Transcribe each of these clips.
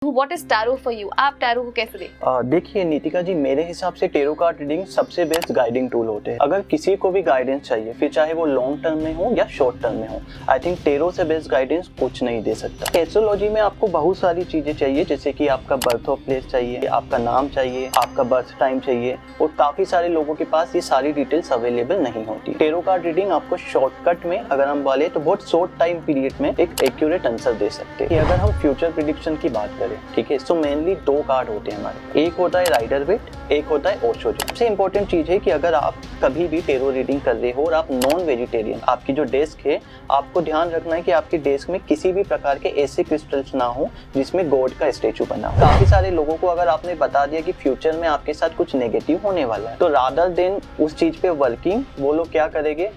What is tarot for you? आप tarot को कैसे देखते? देखिए नीतिका जी, मेरे हिसाब से टेरो कार्ड रीडिंग सबसे बेस्ट गाइडिंग टूल होते हैं। अगर किसी को भी गाइडेंस चाहिए, फिर चाहे वो लॉन्ग टर्म में हो या शॉर्ट टर्म में हो, आई थिंक टेरो से बेस्ट गाइडेंस कुछ नहीं दे सकता। एस्ट्रोलॉजी में आपको बहुत सारी चीजें चाहिए, जैसे कि आपका बर्थ ऑफ प्लेस चाहिए, आपका नाम चाहिए, आपका बर्थ टाइम चाहिए, और काफी सारे लोगों के पास ये सारी डिटेल्स अवेलेबल नहीं होती। टेरो कार्ड रीडिंग आपको शॉर्टकट में, अगर हम बोले तो बहुत शॉर्ट टाइम पीरियड में एक एक्यूरेट आंसर दे सकते हैं। अगर हम फ्यूचर प्रेडिक्शन की बात करें, ठीक है, तो मेनली दो कार्ड होते हैं हमारे, एक होता है राइडर वेट, एक होता है ओशो। सबसे इंपॉर्टेंट चीज है कि अगर आप कभी भी टेरो रीडिंग कर रहे हो और आप नॉन वेजिटेरियन, आपकी जो डेस्क है, आपको ध्यान रखना है कि आपकी डेस्क में किसी भी प्रकार के ऐसे क्रिस्टल्स ना हो जिसमें गॉड का स्टेचू बना हो। काफी सारे लोगों को अगर आपने बता दिया कि फ्यूचर में आपके साथ कुछ नेगेटिव होने वाला है, तो रादर देन उस चीज पे वर्किंग, वो लोग क्या करेंगे,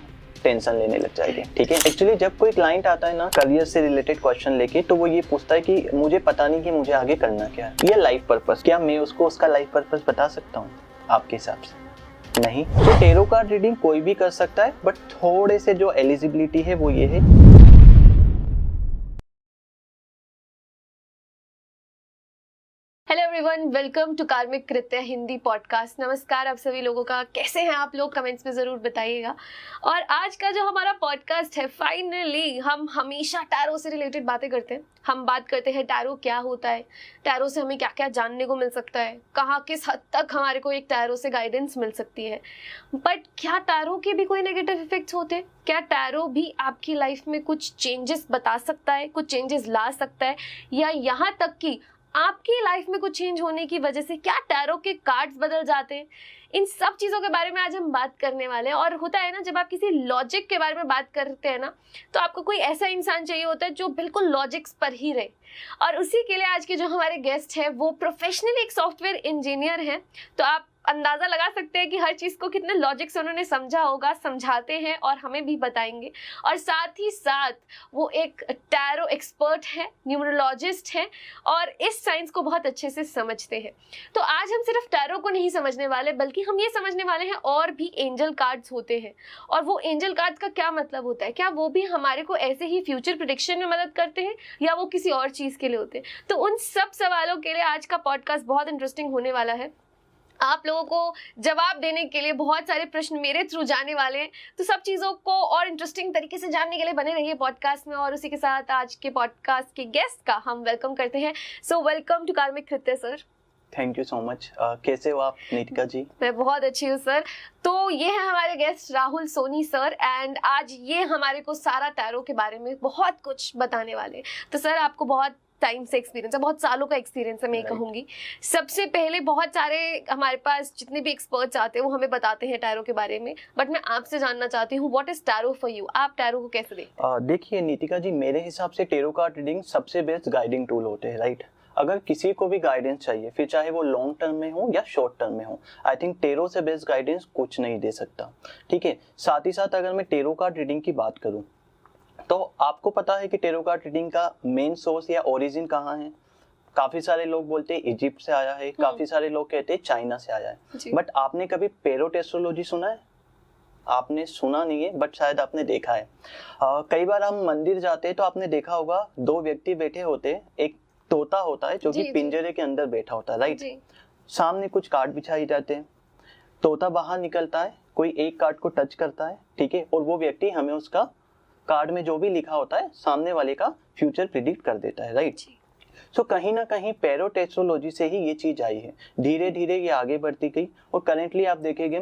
टेंशन लेने लग जाएंगे। ठीक है, एक्चुअली जब कोई क्लाइंट आता है ना करियर से रिलेटेड क्वेश्चन लेके, तो वो ये पूछता है कि मुझे पता नहीं कि मुझे आगे करना क्या है, ये लाइफ पर्पस, क्या मैं उसको उसका लाइफ पर्पस बता सकता हूँ आपके हिसाब से? नहीं। तो टेरो कार्ड रीडिंग कोई भी कर सकता है, बट थोड़े से जो एलिजिबिलिटी है वो ये है। हेलो एवरीवन, वेलकम टू कार्मिक कृत्य हिंदी पॉडकास्ट। नमस्कार आप सभी लोगों का, कैसे हैं आप लोग? कमेंट्स में ज़रूर बताइएगा। और आज का जो हमारा पॉडकास्ट है, फाइनली हम हमेशा टैरो से रिलेटेड बातें करते हैं। हम बात करते हैं टैरो क्या होता है, टैरो से हमें क्या क्या जानने को मिल सकता है, कहाँ किस हद तक हमारे को एक टैरो से गाइडेंस मिल सकती है। बट क्या टैरो के भी कोई नेगेटिव इफेक्ट्स होते हैं? क्या टैरो भी आपकी लाइफ में कुछ चेंजेस बता सकता है, कुछ चेंजेस ला सकता है, या यहाँ तक कि आपकी लाइफ में कुछ चेंज होने की वजह से क्या टैरो के कार्ड्स बदल जाते हैं? इन सब चीज़ों के बारे में आज हम बात करने वाले हैं। और होता है ना, जब आप किसी लॉजिक के बारे में बात करते हैं ना, तो आपको कोई ऐसा इंसान चाहिए होता है जो बिल्कुल लॉजिक्स पर ही रहे। और उसी के लिए आज के जो हमारे गेस्ट हैं वो प्रोफेशनली एक सॉफ्टवेयर इंजीनियर हैं। तो आप अंदाज़ा लगा सकते हैं कि हर चीज़ को कितने लॉजिक से उन्होंने समझा होगा, समझाते हैं और हमें भी बताएंगे। और साथ ही साथ वो एक टैरो एक्सपर्ट है, न्यूमरोलॉजिस्ट हैं, और इस साइंस को बहुत अच्छे से समझते हैं। तो आज हम सिर्फ टैरो को नहीं समझने वाले, बल्कि हम ये समझने वाले हैं और भी एंजल कार्ड्स होते हैं, और वो एंजल कार्ड्स का क्या मतलब होता है, क्या वो भी हमारे को ऐसे ही फ्यूचर प्रेडिक्शन में मदद करते हैं या वो किसी और चीज़ के लिए होते हैं? तो उन सब सवालों के लिए आज का पॉडकास्ट बहुत इंटरेस्टिंग होने वाला है। आप लोगों को जवाब देने के लिए बहुत सारे प्रश्न मेरे थ्रू जाने वाले हैं। तो सब चीज़ों को और इंटरेस्टिंग तरीके से जानने के लिए बने रहिए पॉडकास्ट में। और उसी के साथ आज के पॉडकास्ट के गेस्ट का हम वेलकम करते हैं। सो वेलकम टू कार्मिक कृत्य sir. Thank you so much. कैसे हो आप नीतिका जी? मैं बहुत अच्छी हूँ सर। तो ये है हमारे guest Rahul Soni sir, and आज ये हमारे को सारा टैरो के बारे में बहुत कुछ बताने वाले हैं। तो सर आपको बहुत टाइम से एक्सपीरियंस है, बहुत सालों का एक्सपीरियंस है, मैं कहूँगी। सबसे पहले बहुत सारे हमारे पास जितने भी एक्सपर्ट्स आते हैं वो हमें बताते हैं टैरो के बारे में, बट मैं आपसे जानना चाहती हूँ what is tarot for you? आप टैरो को कैसे देखते हैं? देखिए नीतिका जी, मेरे हिसाब से टेरो कार्ड रीडिंग सबसे बेस्ट गाइडिंग टूल होते हैं, राइट? अगर किसी को भी गाइडेंस चाहिए, फिर चाहे वो लॉन्ग टर्म में हो या शॉर्ट टर्म में हो, आई थिंक टेरो से बेस्ट गाइडेंस कुछ नहीं दे सकता। ठीक है, साथ ही साथ अगर मैं टेरो कार्ड रीडिंग की बात करूं, तो आपको पता है कि टेरो कार्ड रीडिंग का मेन सोर्स या ओरिजिन कहाँ है? काफी सारे लोग बोलते हैं इजिप्ट से आया है, काफी सारे लोग कहते हैं चाइना से आया है। बट आपने कभी पेरोट एस्ट्रोलॉजी सुना है? आपने सुना नहीं है, बट शायद आपने देखा है। कई बार हम मंदिर जाते हैं तो आपने देखा होगा, दो व्यक्ति बैठे होते हैं, एक तोता होता है जो कि पिंजरे के अंदर बैठा होता है, राइट? सामने कुछ कार्ड बिछाए जाते हैं, तोता बाहर निकलता है, कोई एक कार्ड को टच करता है, ठीक है, और वो व्यक्ति हमें उसका कार्ड में जो भी लिखा होता है सामने वाले का फ्यूचर प्रिडिक्ट कर देता है, राइट? सो कहीं ना कहीं पेरोट एस्ट्रोलॉजी से ही ये चीज आई है। धीरे धीरे ये आगे बढ़ती गई और करेंटली आप देखेंगे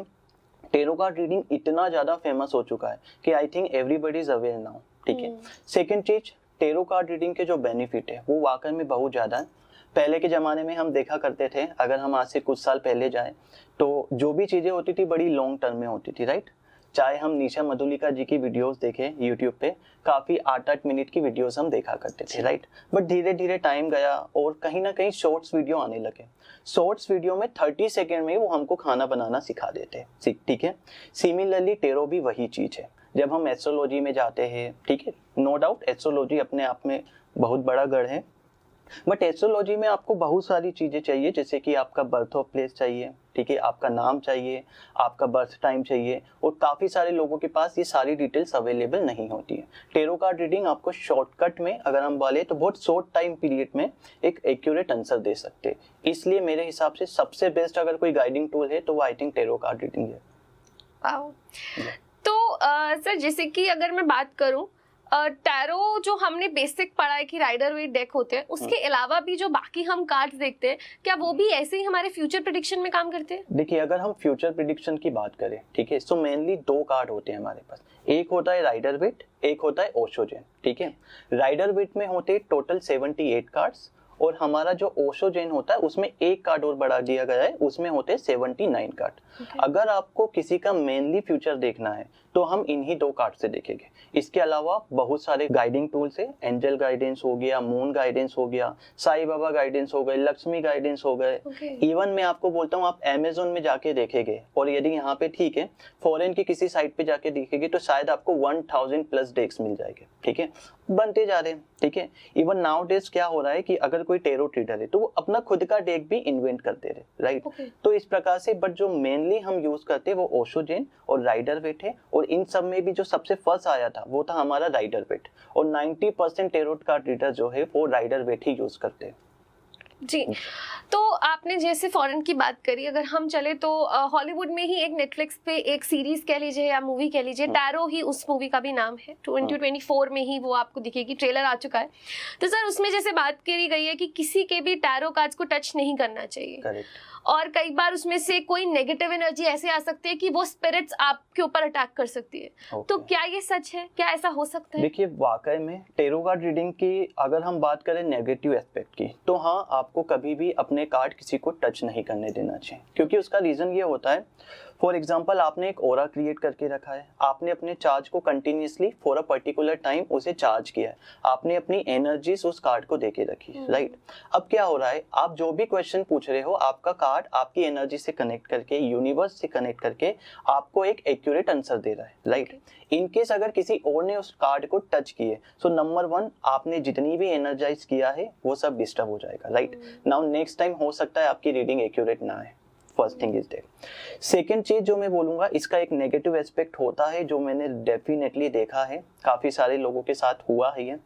टेरो कार्ड रीडिंग इतना ज्यादा फेमस हो चुका है कि I think everybody is aware now. ठीक है, सेकंड चीज, टेरो कार्ड रीडिंग के जो बेनिफिट है वो वाकई में बहुत ज्यादा है। पहले के ज़माने में हम देखा करते थे, अगर हम आज से कुछ साल पहले जाएं, तो जो भी चीज़ें होती थी बड़ी लॉन्ग टर्म में होती थी, राइट? चाहे हम निशा मधुलिका जी की वीडियोस देखें यूट्यूब पे, काफ़ी 8-8 मिनट की वीडियोस हम देखा करते थे, राइट? बट धीरे धीरे टाइम गया और कहीं ना कहीं शॉर्ट्स वीडियो आने लगे। शॉर्ट्स वीडियो में 30 सेकेंड में वो हमको खाना बनाना सिखा देते हैं, ठीक है? सिमिलरली टेरो भी वही चीज़ है। जब हम एस्ट्रोलॉजी में जाते हैं, ठीक है, नो डाउट एस्ट्रोलॉजी अपने आप में बहुत बड़ा गढ़ है, बट एस्ट्रोलॉजी में आपको बहुत सारी चीजें चाहिए, जैसे कि आपका बर्थ ऑफ प्लेस चाहिए, ठीक है, आपका नाम चाहिए, आपका बर्थ टाइम चाहिए, और काफी सारे लोगों के पास ये सारी डिटेल्स अवेलेबल नहीं होती है। टेरो कार्ड रीडिंग आपको शॉर्टकट में अगर हम बोले तो बहुत शॉर्ट टाइम पीरियड में एक एक्यूरेट आंसर दे सकते हैं। इसलिए मेरे हिसाब से सबसे बेस्ट अगर कोई गाइडिंग टूल है तो वो I think tarot card reading है। वाओ। तो सर जैसे कि अगर मैं बात करूं, टैरो जो हमने बेसिक पढ़ा है कि राइडर वेट डेक होते हैं, उसके अलावा भी जो बाकी हम कार्ड्स देखते हैं, क्या वो भी ऐसे ही हमारे फ्यूचर प्रेडिक्शन में काम करते हैं? देखिए, अगर हम फ्यूचर प्रेडिक्शन की बात करें, ठीक है, तो मेनली 2 कार्ड होते हैं हमारे पास। एक होता है राइडर वेट, एक होता है ओशो जेन, ठीक है। राइडर वेट में होते हैं टोटल 78 कार्ड्स, और हमारा जो ओशो जेन होता है उसमें एक कार्ड और बढ़ा दिया गया है, उसमें होते हैं 79 कार्ड। अगर आपको किसी का मेनली फ्यूचर देखना है तो हम इन्हीं 2 कार्ड से देखेंगे। इसके अलावा बहुत सारे गाइडिंग टूल्स है, एंजल गाइडेंस हो गया, मून गाइडेंस हो गया, साईं बाबा गाइडेंस हो गए, लक्ष्मी गाइडेंस हो गए। इवन मैं आपको बोलता हूँ, आप अमेज़न में जाके देखेंगे, और यदि यहाँ पे ठीक है फॉरेन की किसी साइट पे जाके देखेंगे तो शायद आपको 1000 प्लस डेक्स मिल जाएंगे, ठीक है, बनते जा रहे हैं, ठीक है। इवन नाउ डेज क्या हो रहा है कि अगर कोई टेरो ट्रेडर है तो वो अपना खुद का डेक भी इन्वेंट करते रहे, राइट। तो इस प्रकार से, बट जो मेनली हम यूज करते हैं वो ओशो जेन और राइडर वेट है, और इन सब में भी जो सबसे फर्स्ट आया था वो था हमारा राइडर वेट, और 90% टेरोट कार्ड रीडर जो है वो राइडर वेट ही यूज करते हैं। जी। तो आपने जैसे फॉरेन की बात करी, अगर हम चले तो हॉलीवुड में ही एक नेटफ्लिक्स पे एक सीरीज कह लीजिए या मूवी कह लीजिए, टैरो ही उस मूवी का भी नाम है। 2024 में ही वो आपको दिखेगी, ट्रेलर आ चुका है। तो सर उसमें जैसे बात करी गई है कि किसी के भी टैरो कार्ड्स को टच नहीं करना चाहिए। करेक्ट। और कई बार उसमें से कोई नेगेटिव एनर्जी ऐसे आ सकती है कि वो स्पिरिट्स आपके ऊपर अटैक कर सकती है। तो क्या ये सच है, क्या ऐसा हो सकता है? देखिए, वाकई में टेरो कार्ड रीडिंग की अगर हम बात करें नेगेटिव एस्पेक्ट की, तो हाँ, आपको कभी भी अपने कार्ड किसी को टच नहीं करने देना चाहिए, क्योंकि उसका रीजन ये होता है, फॉर एग्जाम्पल आपने एक ओरा क्रिएट करके रखा है, आपने अपने चार्ज को continuously for a particular time उसे चार्ज किया है, आपने अपनी एनर्जीज उस कार्ड को देके रखी है, राइट। अब क्या हो रहा है, आप जो भी क्वेश्चन पूछ रहे हो, आपका कार्ड आपकी एनर्जी से कनेक्ट करके, यूनिवर्स से कनेक्ट करके आपको एक एक्यूरेट आंसर दे रहा है, राइट। इनकेस अगर किसी और ने उस कार्ड को टच किए, सो नंबर 1, आपने जितनी भी एनर्जाइज किया है वो सब डिस्टर्ब हो जाएगा, राइट। नाउ नेक्स्ट टाइम हो सकता है आपकी रीडिंग एक्यूरेट ना है। First thing is that. Second चीज जो मैं बोलूंगा, इसका एक नेगेटिव एस्पेक्ट होता है जो मैंने डेफिनेटली देखा है, काफी सारे लोगों के साथ हुआ है ये।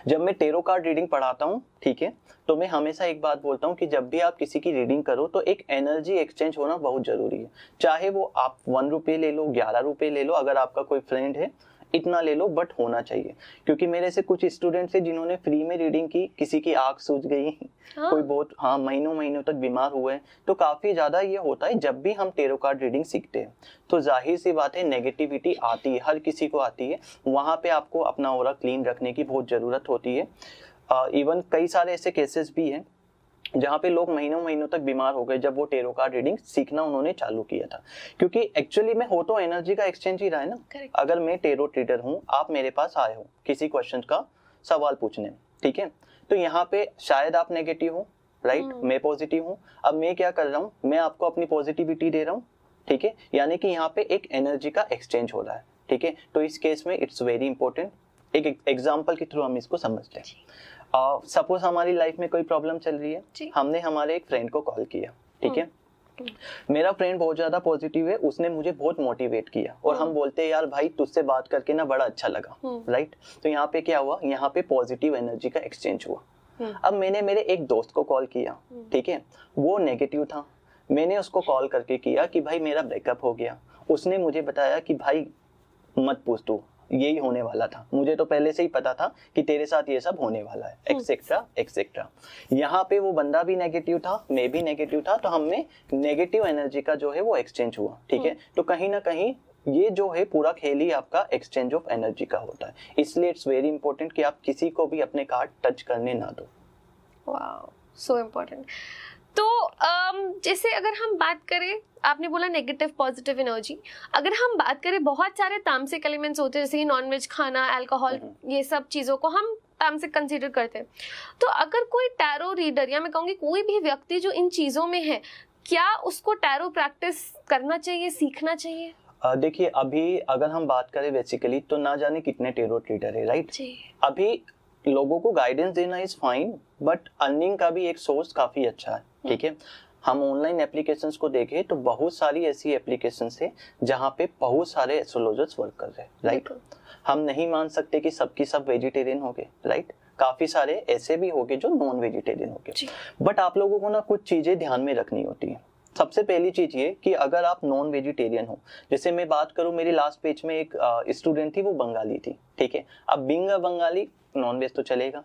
जब मैं टेरो कार्ड रीडिंग पढ़ाता हूँ, ठीक है, तो मैं हमेशा एक बात बोलता हूँ कि जब भी आप किसी की रीडिंग करो तो एक एनर्जी एक्सचेंज होना बहुत जरूरी है। चाहे वो आप 1 रुपये ले लो, 11 रुपये ले लो, अगर आपका कोई फ्रेंड है इतना ले लो, बट होना चाहिए। क्योंकि मेरे से कुछ स्टूडेंट्स हैं जिन्होंने फ्री में रीडिंग की, किसी की आंख सूज गई, कोई बहुत महीनों तक बीमार हुए। तो काफी ज्यादा ये होता है जब भी हम टेरो कार्ड रीडिंग सीखते हैं, तो जाहिर सी बात है नेगेटिविटी आती है, हर किसी को आती है। वहां पे आपको अपना ऑरा क्लीन रखने की बहुत जरूरत होती है। इवन कई सारे ऐसे केसेस भी हैं जहाँ पे लोग महीनों तक बीमार हो गए जब वो टेरो कार्ड रीडिंग सीखना उन्होंने चालू किया था, क्योंकि एक्चुअली में हो तो एनर्जी का एक्सचेंज ही रहा है ना। अगर मैं टेरो ट्रेडर हूँ, आप मेरे पास आए हो किसी क्वेश्चन का सवाल पूछने, ठीक है, तो यहाँ पे शायद आप नेगेटिव हो, राइट, मैं पॉजिटिव हूँ। अब मैं क्या कर रहा हूँ, मैं आपको अपनी पॉजिटिविटी दे रहा हूँ, ठीक है, यानी कि यहाँ पे एक एनर्जी का एक्सचेंज हो रहा है, ठीक है। तो इस केस में इट्स वेरी इंपॉर्टेंट, एक एग्जाम्पल के थ्रू हम इसको समझते हैं। सपोज हमारी लाइफ में कोई प्रॉब्लम चल रही है, हमने हमारे एक फ्रेंड को कॉल किया, ठीक है, मेरा फ्रेंड बहुत ज्यादा पॉजिटिव है, उसने मुझे बहुत मोटिवेट किया, और हम बोलते हैं यार भाई तुझसे बात करके ना बड़ा अच्छा लगा, राइट। तो यहाँ पे क्या हुआ, यहाँ पे पॉजिटिव एनर्जी का एक्सचेंज हुआ। अब मैंने मेरे एक दोस्त को कॉल किया, ठीक है, वो नेगेटिव था, मैंने उसको कॉल करके किया कि भाई मेरा ब्रेकअप हो गया। उसने मुझे बताया कि भाई मत पूछ, तू यही होने वाला था, मुझे तो पहले से ही पता था कि तेरे साथ ये सब होने वाला है, एक्सेट्रा एक्सेट्रा। यहाँ पे वो बंदा भी नेगेटिव था, मैं भी नेगेटिव था, तो हमें नेगेटिव एनर्जी का जो है वो एक्सचेंज हुआ, ठीक है। तो कहीं ना कहीं ये जो है पूरा खेल ही आपका एक्सचेंज ऑफ एनर्जी का होता है, इसलिए इट्स वेरी इंपॉर्टेंट कि आप किसी को भी अपने कार्ड टच करने ना दो। Wow, so important. तो जैसे अगर हम बात करें, आपने बोला नेगेटिव पॉजिटिव एनर्जी, अगर हम बात करें बहुत सारे तामसिक एलिमेंट्स होते हैं, जैसे नॉनवेज खाना, अल्कोहल, ये सब चीज़ों को हम तामसिक कंसीडर करते हैं। तो अगर कोई टैरो रीडर, या मैं कहूँगी कोई भी व्यक्ति जो इन चीज़ों में है, क्या उसको टैरो प्रैक्टिस करना चाहिए, सीखना चाहिए? देखिए, अभी अगर हम बात करें बेसिकली, तो ना जाने कितने टेरो रीडर है, राइट। अभी लोगों को गाइडेंस देना इज फाइन, बट अर्निंग का भी एक सोर्स काफी अच्छा है, ठीक है। हम ऑनलाइन एप्लीकेशंस को देखें तो बहुत सारी ऐसी एप्लीकेशंस है जहाँ पे बहुत सारे एस्ट्रोलॉजर्स वर्क कर रहे हैं, राइट। हम नहीं मान सकते कि सबकी सब वेजिटेरियन हो गए, राइट। काफी सारे ऐसे भी हो गए जो नॉन वेजिटेरियन हो गए, बट आप लोगों को ना कुछ चीजें ध्यान में रखनी होती है। सबसे पहली चीज ये कि अगर आप नॉन वेजिटेरियन हो, जैसे मैं बात करूं, मेरी लास्ट पेज में एक स्टूडेंट थी, वो बंगाली थी, ठीक है। अब being a Bengali, non veg तो चलेगा,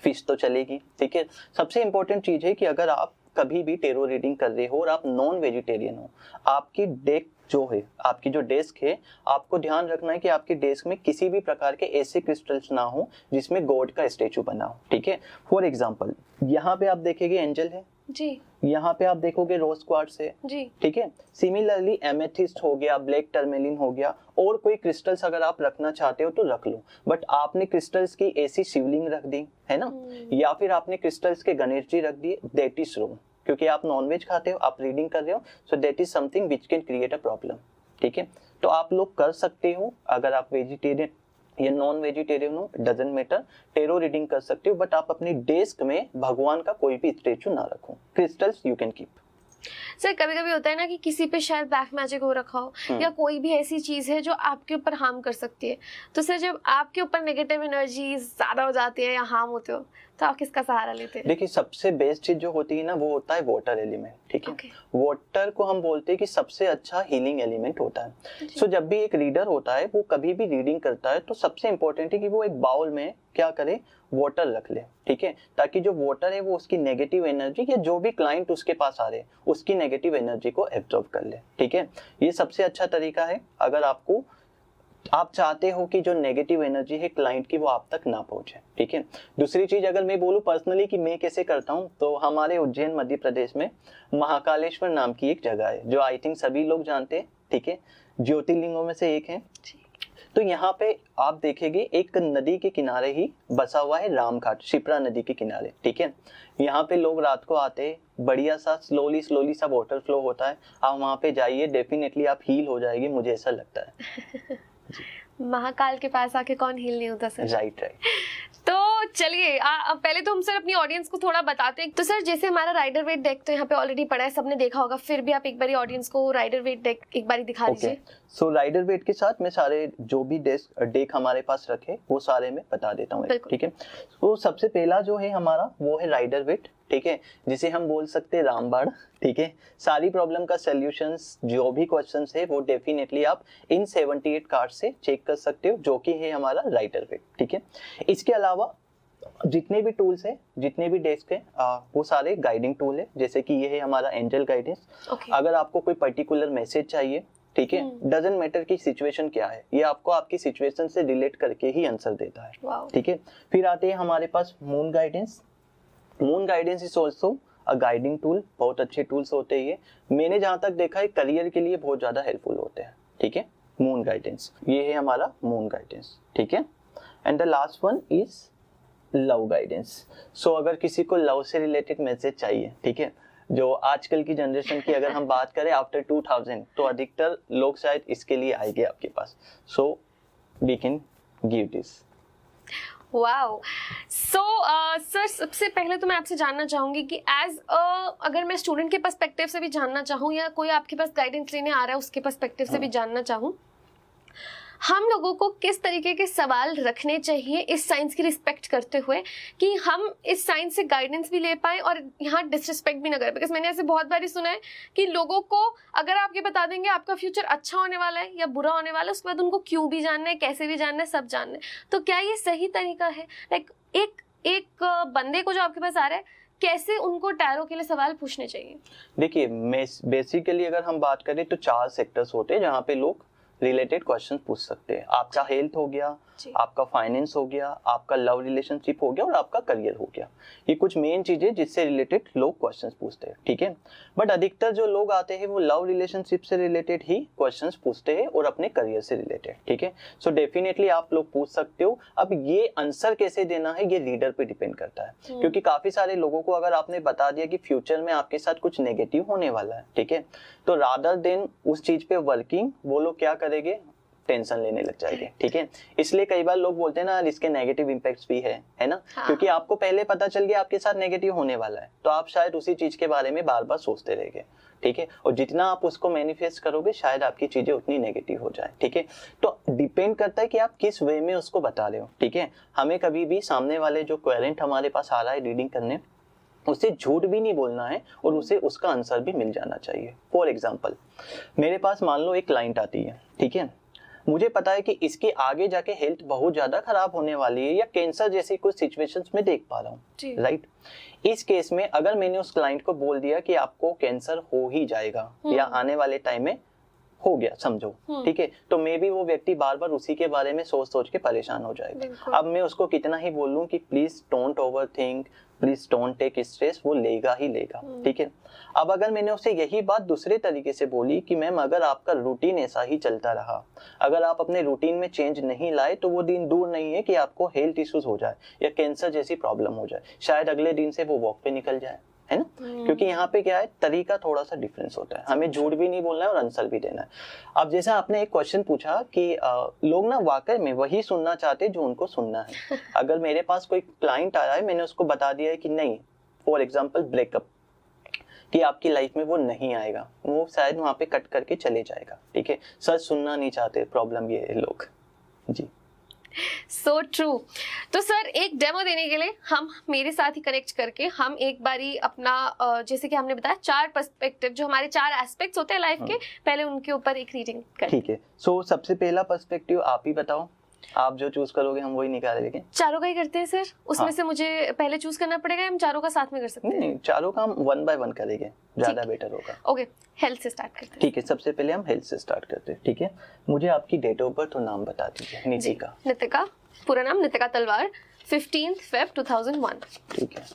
फिश तो चलेगी, ठीक है। सबसे इंपॉर्टेंट चीज है कि अगर आप कभी भी टेरो रीडिंग कर रहे हो और आप नॉन वेजिटेरियन हो, आपकी डेक जो है, आपकी जो डेस्क है, आपको ध्यान रखना है कि आपकी डेस्क में किसी भी प्रकार के ऐसे क्रिस्टल्स ना हो जिसमें गॉड का स्टेचू बना हो, ठीक है। फॉर एग्जांपल, यहाँ पे आप देखेंगे एंजल है जी, यहाँ पे आप देखोगे रोज क्वार्ट्ज है जी, ठीक है। सिमिलरली एमेथिस्ट हो गया, ब्लैक टर्मेलिन हो गया, और कोई क्रिस्टल्स अगर आप रखना चाहते हो तो रख लो, बट आपने क्रिस्टल्स की ऐसी शिवलिंग रख दी है ना, या फिर आपने क्रिस्टल्स के गणेश जी रख दिए, दैट इज रॉन्ग, क्योंकि आप नॉनवेज खाते हो, आप रीडिंग कर रहे हो, so that is something which can create a problem, ठीक है। तो आप लोग कर सकते हो, अगर आप वेजिटेरियन या नॉन वेजिटेरियन हो, डजंट मैटर, टेरो रीडिंग कर सकते हो, बट आप अपनी डेस्क में भगवान का कोई भी स्टेचू ना रखो। Crystals you can keep. Sir कभी कभी होता है ना कि किसी पे शायद ब्लैक मैजिक हो रखा हो या कोई भी ऐसी चीज है जो आपके ऊपर हार्म कर सकती है, तो सर जब आपके ऊपर नेगेटिव एनर्जी ज्यादा हो जाती है या हार्म होते हो तो आप किसका सहारा लेते हैं? देखिए, सबसे बेस्ट चीज जो होती है ना, वो होता है वाटर एलिमेंट, ठीक है। वाटर को हम बोलते हैं कि सबसे अच्छा हीलिंग एलिमेंट होता है। सो जब भी एक रीडर होता है, वो कभी भी रीडिंग करता है, तो सबसे इंपॉर्टेंट है कि वो एक बाउल में क्या करे, वाटर रख ले, ठीक है, ताकि जो वाटर है वो उसकी नेगेटिव एनर्जी या जो भी क्लाइंट उसके पास आ रहे उसकी नेगेटिव एनर्जी को एब्जॉर्ब कर ले, ठीक है। ये सबसे अच्छा तरीका है अगर आप चाहते हो कि जो नेगेटिव एनर्जी है क्लाइंट की वो आप तक ना पहुंचे, ठीक है। दूसरी चीज अगर मैं बोलूं पर्सनली कि मैं कैसे करता हूं, तो हमारे उज्जैन मध्य प्रदेश में महाकालेश्वर नाम की एक जगह है जो आई थिंक सभी लोग जानते हैं, ठीक है, ज्योतिर्लिंगों में से एक है। तो यहाँ पे आप देखेंगे एक नदी के किनारे ही बसा हुआ है रामघाट, शिप्रा नदी के किनारे, ठीक है। यहाँ पे लोग रात को आते हैं, बढ़िया सा स्लोली सा वाटर फ्लो होता है, आप वहाँ पे जाइए, डेफिनेटली आप हील हो जाएगी, मुझे ऐसा लगता है। महाकाल के पास आके कौन हील नहीं होता सर? राइट। तो चलिए पहले तो हम सर अपनी ऑडियंस को थोड़ा बताते हैं। तो सर जैसे हमारा राइडर वेट डेक तो यहाँ पे ऑलरेडी पड़ा है, सबने देखा होगा, फिर भी आप एक बारी ऑडियंस को राइडर वेट डेक एक बारी दिखा दीजिए। सो राइडर वेट के साथ मैं सारे जो भी डेक हमारे पास रखे वो सारे मैं बता देता हूँ, ठीक है। तो सबसे पहला जो है हमारा वो है राइडर वेट, ठीक है, जिसे हम बोल सकते हैं रामबाण, ठीक है। सारी प्रॉब्लम का सॉल्यूशंस, जो भी क्वेश्चंस है वो डेफिनेटली आप इन 78 कार्ड से चेक कर सकते हो, जो कि है हमारा राइडर वेट, ठीक है। इसके अलावा जितने भी टूल्स है, जितने भी डेस्क है, वो सारे गाइडिंग टूल है, जैसे कि ये है हमारा एंजल गाइडेंस। अगर आपको कोई पर्टिकुलर मैसेज चाहिए, ठीक है, डजंट मैटर की सिचुएशन क्या है, ये आपको आपकी सिचुएशन से रिलेट करके ही आंसर देता है, ठीक है। फिर आते हैं हमारे पास moon guidance. Moon guidance is also a guiding tool, बहुत अच्छे टूल्स होते हैं ये, मैंने जहां तक देखा है करियर के लिए बहुत ज्यादा हेल्पफुल होते हैं, ठीक है। मून गाइडेंस, ये है हमारा मून गाइडेंस, ठीक है। And the last one is love guidance. So अगर किसी को लव से रिलेटेड मैसेज चाहिए, ठीक है, जो आजकल की जनरेशन की अगर हम बात करें आफ्टर 2000, तो अधिकतर लोग शायद इसके लिए आएंगे आपके पास, so we can give this. Wow. So sir सबसे पहले तो मैं आपसे जानना चाहूंगी कि अगर मैं स्टूडेंट के पर्सपेक्टिव से भी जानना चाहूँ या कोई आपके पास गाइडेंस लेने आ रहा है उसके पर्सपेक्टिव से भी जानना चाहूँ, हम लोगों को किस तरीके के सवाल रखने चाहिए इस साइंस की रिस्पेक्ट करते हुए कि हम इस साइंस से गाइडेंस भी ले पाए और यहाँ डिसरिस्पेक्ट भी ना करें? बिकॉज मैंने ऐसे बहुत बार सुना है कि लोगों को अगर आप ये बता देंगे आपका फ्यूचर अच्छा होने वाला है या बुरा होने वाला है, उसके बाद उनको क्यों भी जानना है, कैसे भी जानना है, सब जानना है। तो क्या ये सही तरीका है? लाइक एक बंदे को जो आपके पास आ रहा है, कैसे उनको टैरो के लिए सवाल पूछने चाहिए? देखिए, बेसिकली अगर हम बात करें तो 4 सेक्टर्स होते हैं जहाँ पे लोग रिलेटेड क्वेश्चन पूछ सकते हैं। आपका हेल्थ हो गया, आपका फाइनेंस हो गया, आपका लव रिलेशनशिप हो गया और आपका करियर हो गया। ये कुछ मेन चीजें जिससे रिलेटेड लोग क्वेश्चंस पूछते हैं, ठीक है। बट अधिकतर जो लोग आते हैं वो लव रिलेशनशिप से रिलेटेड ही क्वेश्चंस पूछते हैं और अपने करियर से रिलेटेड, ठीक है। सो डेफिनेटली आप लोग पूछ सकते हो। अब ये आंसर कैसे देना है ये रीडर पे डिपेंड करता है, क्योंकि काफी सारे लोगों को अगर आपने बता दिया कि फ्यूचर में आपके साथ कुछ नेगेटिव होने वाला है, ठीक है, तो रादर देन उस चीज पे वर्किंग वो लोग क्या करेंगे, टेंशन लेने लग जाएंगे, ठीक है। इसलिए कई बार लोग बोलते हैं ना इसके नेगेटिव इम्पैक्ट्स भी है ना। हाँ। क्योंकि आपको पहले पता चल गया आपके साथ नेगेटिव होने वाला है, तो आप शायद उसी चीज के बारे में बार बार सोचते रहेंगे, ठीक है। और जितना आप उसको मैनिफेस्ट करोगे शायद आपकी चीजें उतनी नेगेटिव हो जाए, ठीक है। तो डिपेंड करता है कि आप किस वे में उसको बता रहे हो, ठीक है। हमें कभी भी सामने वाले जो क्वेरेंट हमारे पास आ रहा है रीडिंग करने, उसे झूठ भी नहीं बोलना है और उसे उसका आंसर भी मिल जाना चाहिए। फॉर एग्जाम्पल, मेरे पास मान लो एक क्लाइंट आती है, ठीक है। मुझे पता है कि इसकी आगे जाके हेल्थ बहुत ज्यादा खराब होने वाली है या कैंसर जैसी कुछ सिचुएशंस में देख पा रहा हूँ, राइट। इस केस में अगर मैंने उस क्लाइंट को बोल दिया कि आपको कैंसर हो ही जाएगा या आने वाले टाइम में हो गया समझो, ठीक है, तो मे भी वो व्यक्ति बार बार उसी के बारे में सोच सोच के परेशान हो जाएगा। अब मैं उसको कितना ही बोलूं कि please don't overthink, please don't take stress, वो लेगा ही लेगा, ठीक है। अब अगर मैंने उसे यही बात दूसरे तरीके से बोली कि मैम अगर आपका रूटीन ऐसा ही चलता रहा, अगर आप अपने रूटीन में चेंज नहीं लाए तो वो दिन दूर नहीं है कि आपको हेल्थ इश्यूज हो जाए या कैंसर जैसी प्रॉब्लम हो जाए, शायद अगले दिन से वो वॉक पे निकल जाए, है ना। क्योंकि यहाँ पे क्या है, तरीका थोड़ा सा डिफरेंस होता है, हमें झूठ भी नहीं बोलना है और आंसर भी देना है। अब जैसा आपने एक क्वेश्चन पूछा कि लोग ना वाकई में वही सुनना चाहते हैं जो उनको सुनना है। अगर मेरे पास कोई क्लाइंट आया है, मैंने उसको बता दिया है कि नहीं, फॉर एग्जाम्पल ब्रेकअप, कि आपकी लाइफ में वो नहीं आएगा, वो शायद वहां पे कट करके चले जाएगा, ठीक है। सच सुनना नहीं चाहते, प्रॉब्लम ये है लोग जी। So true. तो सर एक डेमो देने के लिए हम मेरे साथ ही कनेक्ट करके हम एक बारी अपना जैसे कि हमने बताया 4 पर्सपेक्टिव, जो हमारे 4 एस्पेक्ट्स होते हैं लाइफ के, पहले उनके ऊपर एक रीडिंग करें। ठीक है। सो सबसे पहला पर्सपेक्टिव आप ही बताओ, आप जो चूज करोगे हम वही निकालेंगे। चारों का ही करते हैं सर, उसमें हाँ। से मुझे पहले चूज करना पड़ेगा, हम चारों का साथ में कर सकते हैं? नहीं, चारों का हम 1 बाय 1 करेंगे, ज्यादा बेटर होगा। ओके, हेल्थ से स्टार्ट करते हैं। ठीक है, सबसे पहले हम हेल्थ से स्टार्ट करते हैं, ठीक है। मुझे आपकी डेट ऑफ बर्थ और नाम बता दीजिए। नितिका। नितिका, पूरा नाम नितिका तलवार, 15 Feb 2001। ठीक है।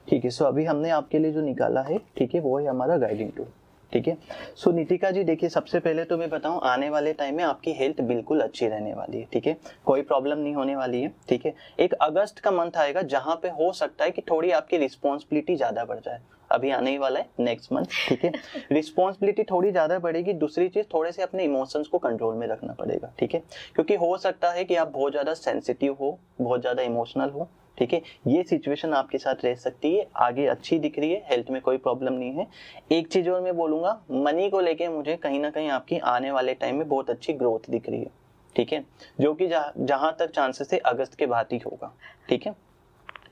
ठीक है, सो अभी हमने आपके लिए जो निकाला है, ठीक है, वो है हमारा गाइडिंग टूल, ठीक है। सो नितिका जी देखिए, सबसे पहले तो मैं बताऊं, आने वाले टाइम में आपकी हेल्थ बिल्कुल अच्छी रहने वाली है, ठीक है, कोई प्रॉब्लम नहीं होने वाली है, ठीक है। एक अगस्त का मंथ आएगा जहां पे हो सकता है कि थोड़ी आपकी रिस्पॉन्सिबिलिटी ज्यादा बढ़ जाए, अभी आने ही वाला है नेक्स्ट मंथ, ठीक है। रिस्पॉन्सिबिलिटी थोड़ी ज्यादा बढ़ेगी। दूसरी चीज, थोड़े से अपने इमोशंस को कंट्रोल में रखना पड़ेगा, ठीक है, क्योंकि हो सकता है कि आप बहुत ज्यादा सेंसिटिव हो, बहुत ज्यादा इमोशनल हो, ठीक है। ये सिचुएशन आपके साथ रह सकती है। आगे अच्छी दिख रही है, हेल्थ में कोई प्रॉब्लम नहीं है। एक चीज और मैं बोलूंगा, मनी को लेके मुझे कहीं ना कहीं आपकी आने वाले टाइम में बहुत अच्छी ग्रोथ दिख रही है, ठीक है, जो कि जहां तक चांसेस है अगस्त के बाद ही होगा, ठीक है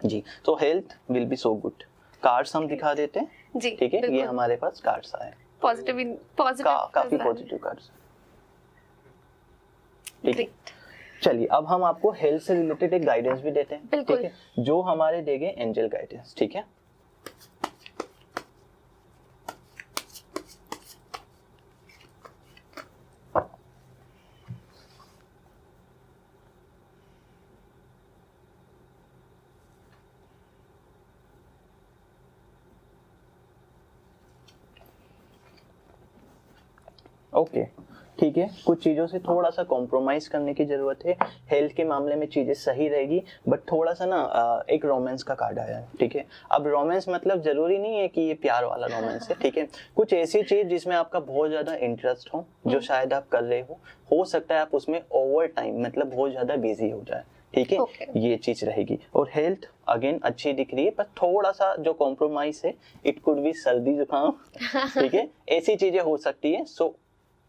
जी। तो health will be so good. Cards हम दिखा देते हैं जी, ठीक है। ये हमारे पास कार्ड्स आए, पॉजिटिव काफी पॉजिटिव कार्ड्स, ठीक है। चलिए, अब हम आपको हेल्थ से रिलेटेड एक गाइडेंस भी देते हैं, ठीक है, जो हमारे देंगे एंजल गाइडेंस, ठीक है। ओके, ठीक है। कुछ चीजों से थोड़ा सा कॉम्प्रोमाइज करने की जरूरत है। हेल्थ के मामले में चीजें सही रहेगी, बट थोड़ा सा ना एक रोमांस का कार्ड आया है, ठीक है। अब रोमांस मतलब जरूरी नहीं है कि ये प्यार वाला रोमांस है, ठीक है। कुछ ऐसी चीज जिसमें आपका बहुत ज्यादा इंटरेस्ट हो, जो शायद आप कर रहे हो सकता है आप उसमें ओवर टाइम मतलब बहुत ज्यादा बिजी हो जाए, ठीक है। ये चीज रहेगी। और हेल्थ अगेन अच्छी दिख रही है, पर थोड़ा सा जो कॉम्प्रोमाइज है, इट कुड बी सर्दी जुकाम, ठीक है, ऐसी चीजें हो सकती है। सो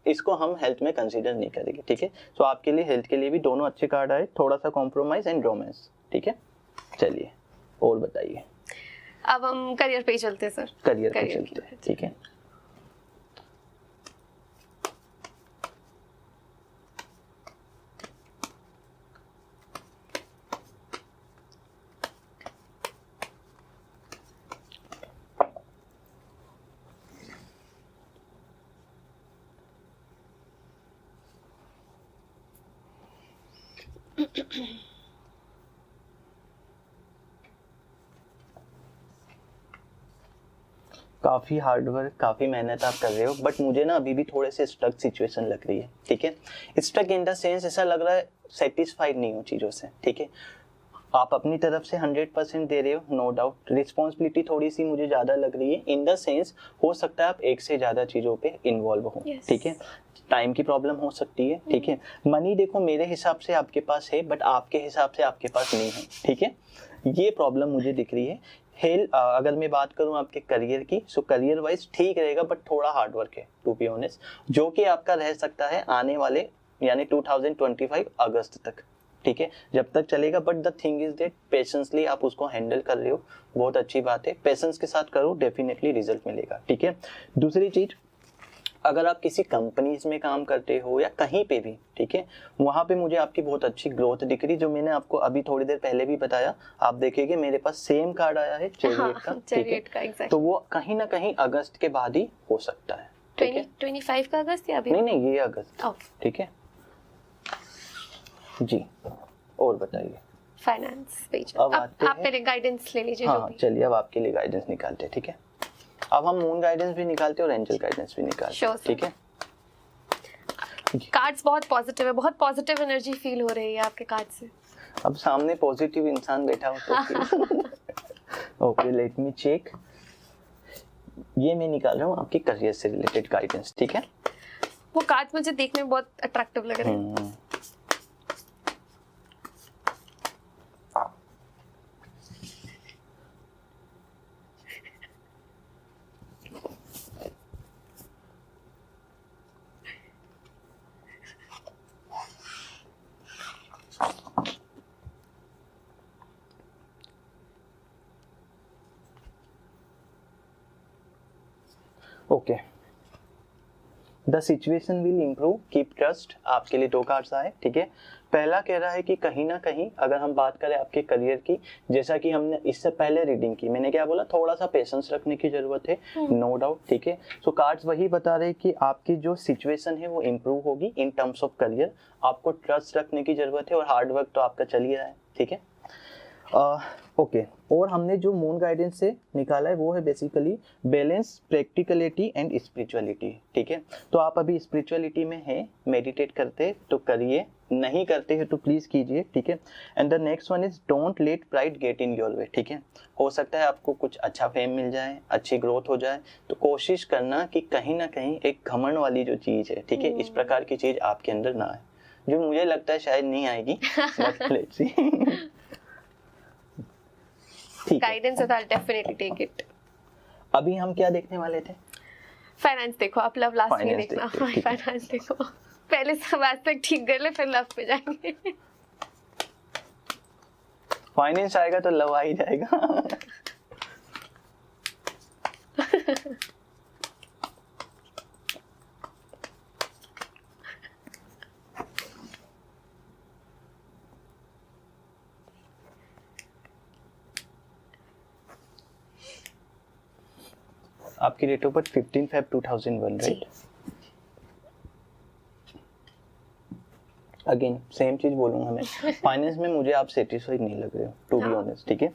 इसको हम हेल्थ में कंसीडर नहीं करेंगे, ठीक है। सो आपके लिए हेल्थ के लिए भी दोनों अच्छे कार्ड आए, थोड़ा सा कॉम्प्रोमाइज एंड रोमांस, ठीक है। चलिए और बताइए। अब हम करियर पे चलते हैं सर। करियर पे चलते हैं, ठीक है। काफ़ी हार्ड वर्क, काफ़ी मेहनत आप कर रहे हो, बट मुझे ना अभी भी थोड़े से स्टक सिचुएशन लग रही है, ठीक है। स्टक इन द सेंस ऐसा लग रहा है सेटिस्फाइड नहीं हो चीज़ों से, ठीक है। आप अपनी तरफ से 100% दे रहे हो, नो डाउट। रिस्पॉन्सिबिलिटी थोड़ी सी मुझे ज़्यादा लग रही है, इन द सेंस हो सकता है आप एक से ज़्यादा चीज़ों पे इन्वॉल्व हो, ठीक है। टाइम की प्रॉब्लम हो सकती है, ठीक है। मनी देखो मेरे हिसाब से आपके पास है, बट आपके हिसाब से आपके पास नहीं है, ठीक है। ये प्रॉब्लम मुझे दिख रही है। अगर मैं बात करूं आपके करियर की, सो करियर वाइज ठीक रहेगा, बट थोड़ा हार्ड वर्क है टू बी ऑनेस्ट, जो कि आपका रह सकता है आने वाले यानी 2025 अगस्त तक, ठीक है, जब तक चलेगा। But the thing is that patiently आप उसको हैंडल कर रहे हो, बहुत अच्छी बात है। पेशेंस के साथ करो, डेफिनेटली रिजल्ट मिलेगा, ठीक है। दूसरी चीज, अगर आप किसी कंपनीज में काम करते हो या कहीं पे भी, ठीक है, वहां पे मुझे आपकी बहुत अच्छी ग्रोथ दिख रही, जो मैंने आपको अभी थोड़ी देर पहले भी बताया। आप देखिएगा मेरे पास सेम कार्ड आया है चैरियट का, ठीक है, exactly. तो वो कहीं ना कहीं अगस्त के बाद ही हो सकता है, 25 का अगस्त या अभी? नहीं, ये अगस्त, ठीक है जी। और बताइए फाइनेंस पेज, अब आप पहले गाइडेंस ले लीजिए। हाँ चलिए, अब आपके लिए गाइडेंस निकालते हैं, ठीक है। अब हम मून गाइडेंस भी निकालते हैं और एंजल गाइडेंस भी निकालते हैं, ठीक है। कार्ड्स बहुत पॉजिटिव है, बहुत पॉजिटिव एनर्जी फील हो रही है आपके कार्ड से। अब सामने पॉजिटिव इंसान बैठा हो तो ओके, लेट मी चेक। ये मैं निकाल रहा हूँ आपके करियर से रिलेटेड गाइडेंस, ठीक है। वो कार्ड मुझे देखने में बहुत अट्रैक्टिव लग रहे हैं। Okay, the situation will improve, keep trust. आपके लिए 2 कार्ड्स आए, ठीक है। पहला कह रहा है कि कहीं ना कहीं अगर हम बात करें आपके करियर की, जैसा कि हमने इससे पहले रीडिंग की, मैंने क्या बोला, थोड़ा सा पेशेंस रखने की जरूरत है, नो डाउट, ठीक है। सो कार्ड्स वही बता रहे कि आपकी जो सिचुएशन है वो इम्प्रूव होगी इन टर्म्स ऑफ करियर। आपको ट्रस्ट रखने की जरूरत है और हार्ड वर्क तो आपका चल ही रहा है, ठीक है। ओके, और हमने जो मून गाइडेंस से निकाला है वो है basically balance, practicality and spirituality, ठीक है। तो आप अभी स्पिरिचुअलिटी में हैं, मेडिटेट करते तो करिए, नहीं करते हैं तो प्लीज कीजिए, ठीक है। And the next one is don't let pride get in your way, ठीक है। हो सकता है आपको कुछ अच्छा फेम मिल जाए, अच्छी ग्रोथ हो जाए, तो कोशिश करना कि कहीं ना कहीं एक घमंड वाली जो चीज है, ठीक है, इस प्रकार की चीज आपके अंदर ना आए, जो मुझे लगता है शायद नहीं आएगी, बट लेट्स सी। गाइडेंस है, डेफिनेटली टेक इट। अभी हम क्या देखने वाले थे? फाइनेंस देखो, आप लव लास्ट में देखना। फाइनेंस देखो, पहले सब एस्पेक्ट ठीक कर ले, फिर लव पे जाएंगे। फाइनेंस आएगा तो लव आ ही जाएगा। आपकी date of birth 15 Feb 2001, right? Again same चीज बोलूंगा मैं, फाइनेंस में मुझे आप सेटिस्फाइड नहीं लग रहे हो, टू बी ऑनेस्ट, ठीक है।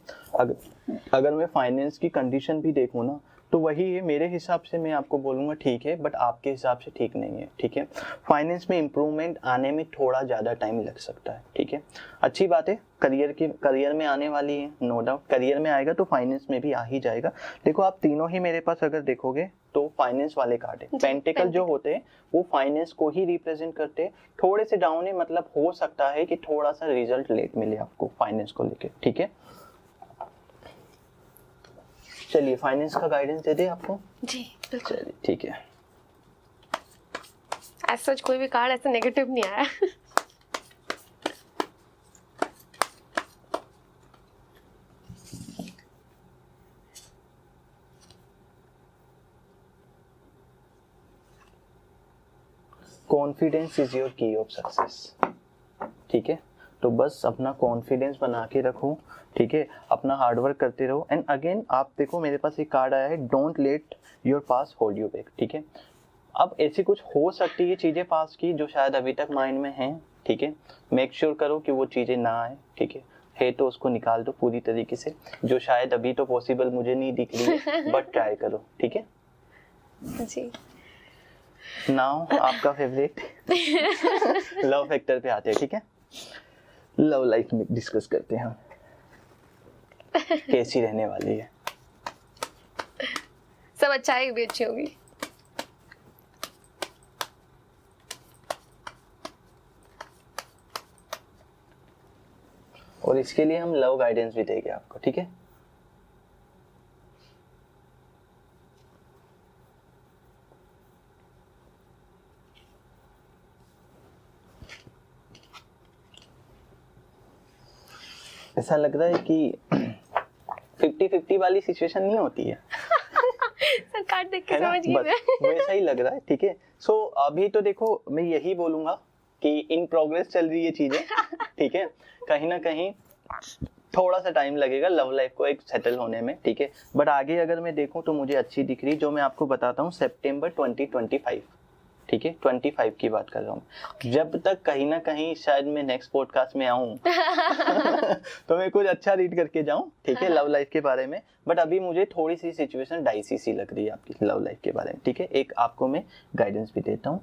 अगर मैं फाइनेंस की कंडीशन भी देखूं ना, तो वही है मेरे हिसाब से, मैं आपको बोलूंगा ठीक है, बट आपके हिसाब से ठीक नहीं है, ठीक है। फाइनेंस में इम्प्रूवमेंट आने में थोड़ा ज़्यादा टाइम लग सकता है, ठीक है। अच्छी बात है, करियर में आने वाली है, नो डाउट। करियर में आएगा तो फाइनेंस में भी आ ही जाएगा। देखो आप तीनों ही मेरे पास अगर देखोगे तो फाइनेंस वाले कार्ड है। पेंटिकल जो होते हैं वो फाइनेंस को ही रिप्रेजेंट करते हैं। थोड़े से डाउन है, मतलब हो सकता है कि थोड़ा सा रिजल्ट लेट मिले आपको फाइनेंस को लेके, ठीक है। चलिए फाइनेंस का गाइडेंस दे दे आपको। जी बिल्कुल, चलिए ठीक है। एज सच कोई भी कार्ड ऐसा नेगेटिव नहीं आया। कॉन्फिडेंस इज योर की ऑफ सक्सेस, ठीक है। तो बस अपना कॉन्फिडेंस बना के रखो, ठीक है, अपना हार्डवर्क करते रहो। एंड अगेन आप देखो मेरे पास एक कार्ड आया है, don't let your pass hold you back, ठीक है। अब ऐसी कुछ हो सकती है चीजें पास की जो शायद अभी तक माइंड में हैं, ठीक है। मेक श्योर करो कि वो चीजें ना आए, ठीक है। है तो उसको निकाल दो पूरी तरीके से, जो शायद अभी तो पॉसिबल मुझे नहीं दिख रही है, बट ट्राई करो, ठीक है जी। नाउ आपका फेवरेट लव फैक्टर पे आते हैं, ठीक है। लव लाइफ में डिस्कस करते हैं हम कैसी रहने वाली है। सब अच्छाई भी अच्छी होगी। और इसके लिए हम लव गाइडेंस भी देंगे आपको, ठीक है। ऐसा लग रहा है कि 50-50 वाली सिचुएशन नहीं होती है सर कार्ड देख के समझ गई मैं। वैसा ही लग रहा है, ठीक है। सो अभी तो देखो मैं यही बोलूंगा कि इन प्रोग्रेस चल रही है चीजें, ठीक है। कहीं ना कहीं थोड़ा सा टाइम लगेगा लव लाइफ को एक सेटल होने में, ठीक है। बट आगे अगर मैं देखूं तो मुझे अच्छी दिख रही, जो मैं आपको बताता हूँ सितंबर 2025, ठीक है 25 की बात कर रहा हूँ। जब तक कहीं ना कहीं शायद मैं नेक्स्ट पॉडकास्ट में आऊँ तो मैं कुछ अच्छा रीड करके जाऊँ, ठीक है, लव लाइफ के बारे में। बट अभी मुझे थोड़ी सी सिचुएशन डाइसी सी लग रही है आपकी लव लाइफ के बारे में, ठीक है। एक आपको मैं गाइडेंस भी देता हूँ।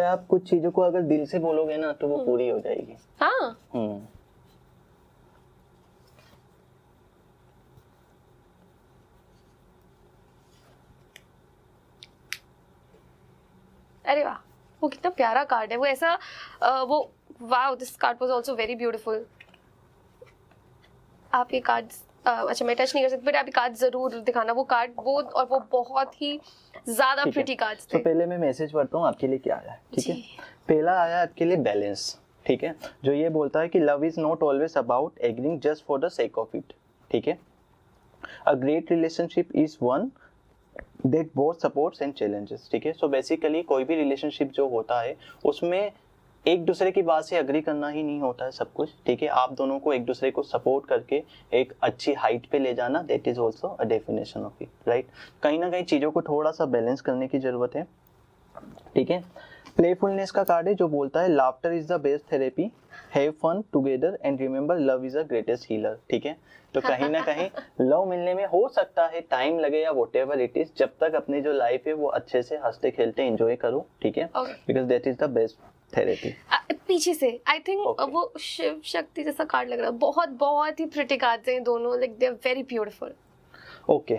आप कुछ चीजों को अगर दिल से बोलोगे ना तो वो पूरी हो जाएगी। हाँ। अरे वाह, वो कितना प्यारा कार्ड है। वो ऐसा वो wow, this card was also very beautiful. आप ये कार्ड अच्छा मैं टच नहीं कर सकती, बट आप ये कार्ड जरूर दिखाना। वो कार्ड वो और वो बहुत ही ज्यादा प्रिटी कार्ड्स थे। तो पहले मैं मैसेज पढ़ता हूँ आपके लिए क्या आया है, ठीक है। पहला आया आपके लिए बैलेंस, ठीक है, जो ये बोलता है कि love is not always about agreeing just for the sake of it, ठीक है। A great relationship is one that both supports and challenges, ठीक है। सो बेसिकली कोई भी रिलेशनशिप जो होता है उसमें एक दूसरे की बात से अग्री करना ही नहीं होता है सब कुछ, ठीक है। आप दोनों को एक दूसरे को सपोर्ट करके एक अच्छी हाइट पे ले जाना, that is also a definition of it, right. कहीं ना कहीं चीज़ों को थोड़ा सा बैलेंस करने की जरूरत है, ठीक है। प्लेफुलनेस का कार्ड है जो बोलता है laughter is the best therapy, have fun together and remember love is the greatest healer, ठीक है। तो कहीं ना कहीं लव मिलने में हो सकता है टाइम लगे या व्हाटएवर इट इज, जब तक अपनी जो लाइफ है वो अच्छे से हंसते खेलते एंजॉय करो, ठीक है, because that is the best therapy. पीछे से आई थिंक वो शिव शक्ति जैसा कार्ड लग रहा है। बहुत बहुत ही प्रिटी कार्ड्स हैं दोनों, like they are very beautiful. Okay,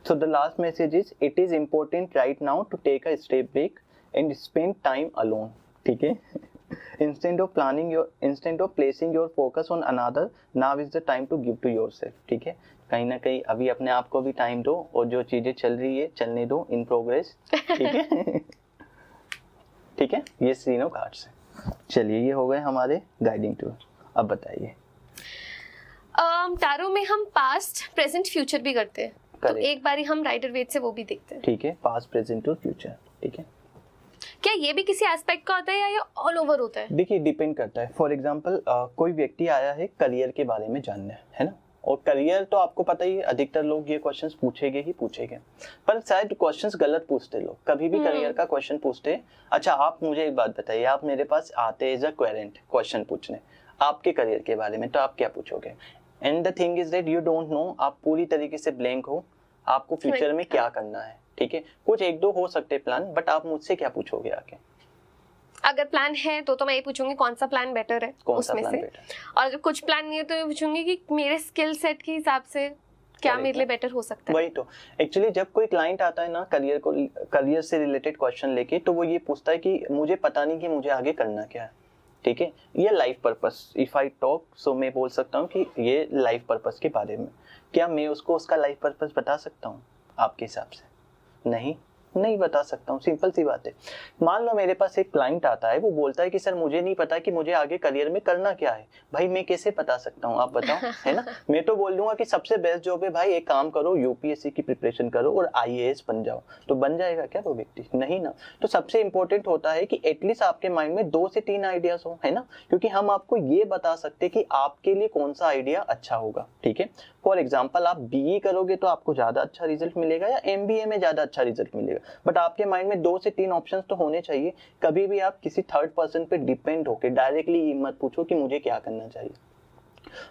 so the last message is it is important right now to take a step back and spend time alone, ठीक है। instead of placing your focus on another, now is the time to give to yourself, ठीक है। कहीं ना कहीं अभी अपने आप को भी टाइम दो और जो चीजें चल रही है चलने दो, इन प्रोग्रेस, ठीक है। ठीक है, ये तीनों कार्ड्स हैं। चलिए ये हो गए हमारे गाइडिंग टूल। अब बताइए टारो में हम पास्ट प्रेजेंट फ्यूचर भी करते हैं, तो एक बारी हम राइडर वेट से वो भी देखते हैं, ठीक है। पास्ट प्रेजेंट और फ्यूचर, ठीक है। क्या ये भी किसी एस्पेक्ट का होता है या ये ऑल ओवर होता है? देखिए डिपेंड करता है। फॉर एग्जांपल कोई व्यक्ति आया है करियर के बारे में जानने, है ना, और करियर तो आपको पता ही है अधिकतर लोग ये क्वेश्चंस पूछेंगे ही पूछेंगे, पर शायद क्वेश्चंस गलत पूछते लोग। कभी भी करियर का क्वेश्चन पूछते हैं। अच्छा आप मुझे एक बात बताइए, आप मेरे पास आते एज अ क्वेरेंट क्वेश्चन पूछने आपके करियर के बारे में, तो आप क्या पूछोगे? And the thing is that you don't know, आप पूरी तरीके से ब्लैंक हो, आपको फ्यूचर में क्या करना है, ठीक है। कुछ एक दो हो सकते प्लान, बट आप मुझसे क्या पूछोगे आके? अगर प्लान है तो मैं ये पूछूंगी कौन सा प्लान बेटर है उसमें से, और अगर कुछ प्लान नहीं है तो मैं पूछूंगी कि मेरे स्किल सेट के हिसाब से क्या मेरे लिए बेटर हो सकता है। वही तो एक्चुअली जब कोई क्लाइंट आता है ना करियर से रिलेटेड क्वेश्चन लेके, तो वो ये पूछता है कि मुझे पता नहीं कि मुझे आगे करना क्या है, ठीक है। ये life purpose, if I talk so मैं बोल सकता हूँ कि ये लाइफ पर्पस के बारे में। क्या मैं उसको उसका लाइफ पर्पस बता सकता हूँ आपके हिसाब से? नहीं, नहीं बता सकता हूँ, सिंपल सी बात है। मान लो मेरे पास एक क्लाइंट आता है, वो बोलता है कि सर मुझे नहीं पता कि मुझे आगे करियर में करना क्या है। भाई मैं कैसे बता सकता हूँ, आप बताओ, है ना। मैं तो बोल दूंगा कि सबसे बेस्ट जॉब है भाई, एक काम करो यूपीएससी की प्रिपरेशन करो और आईएएस बन जाओ। तो बन जाएगा क्या वो व्यक्ति? नहीं ना। तो सबसे इंपॉर्टेंट होता है कि एटलीस्ट आपके माइंड में 2 से 3 आइडियाज हो, है ना, क्योंकि हम आपको ये बता सकते हैं कि आपके लिए कौन सा आइडिया अच्छा होगा। ठीक है, फॉर एग्जाम्पल आप बीई करोगे तो आपको ज्यादा अच्छा रिजल्ट मिलेगा या एमबीए में ज्यादा अच्छा रिजल्ट मिलेगा, बट आपके माइंड में 2 से 3 ऑप्शंस तो होने चाहिए। कभी भी आप किसी थर्ड पर्सन पे डिपेंड होकर डायरेक्टली मत पूछो कि मुझे क्या करना चाहिए।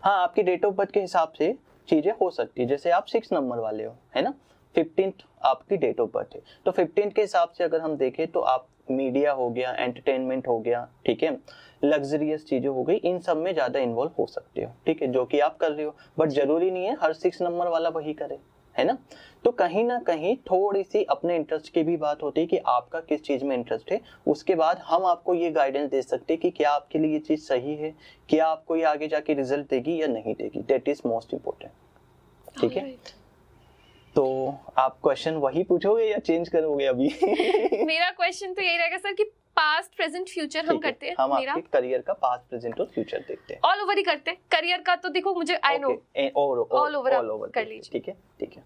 हाँ, आपकी डेट ऑफ बर्थ के हिसाब से चीजें हो सकती है, जैसे आप 6 नंबर वाले हो, है ना, 15th आपकी डेट ऑफ बर्थ है, तो 15th के हिसाब से अगर हम देखें तो आप मीडिया हो गया, एंटरटेनमेंट हो गया, ठीक है, लग्जरियस चीजें हो गई, इन सब में ज्यादा इन्वॉल्व हो सकते हो। ठीक है, जो कि आप कर रहे हो, बट जरूरी नहीं है हर 6 नंबर वाला वही करे, है ना। तो कहीं ना कहीं थोड़ी सी अपने इंटरेस्ट की भी बात होती है कि आपका किस चीज में इंटरेस्ट है। उसके बाद हम आपको ये गाइडेंस दे सकते हैं कि क्या आपके लिए ये चीज सही है, क्या आपको ये आगे जाके रिजल्ट देगी या नहीं देगी। That is most important. ठीक है, तो आप क्वेश्चन वही पूछोगे या चेंज करोगे अभी? मेरा क्वेश्चन तो यही रहेगा सर कि पास्ट प्रेजेंट फ्यूचर हम करते हैं। हम आपके करियर का पास्ट प्रेजेंट और फ्यूचर देखते हैं। ऑल ओवर ही करते हैं। करियर का तो देखो मुझे आई नो ऑल ओवर कर लीजिए। ठीक है, ठीक है।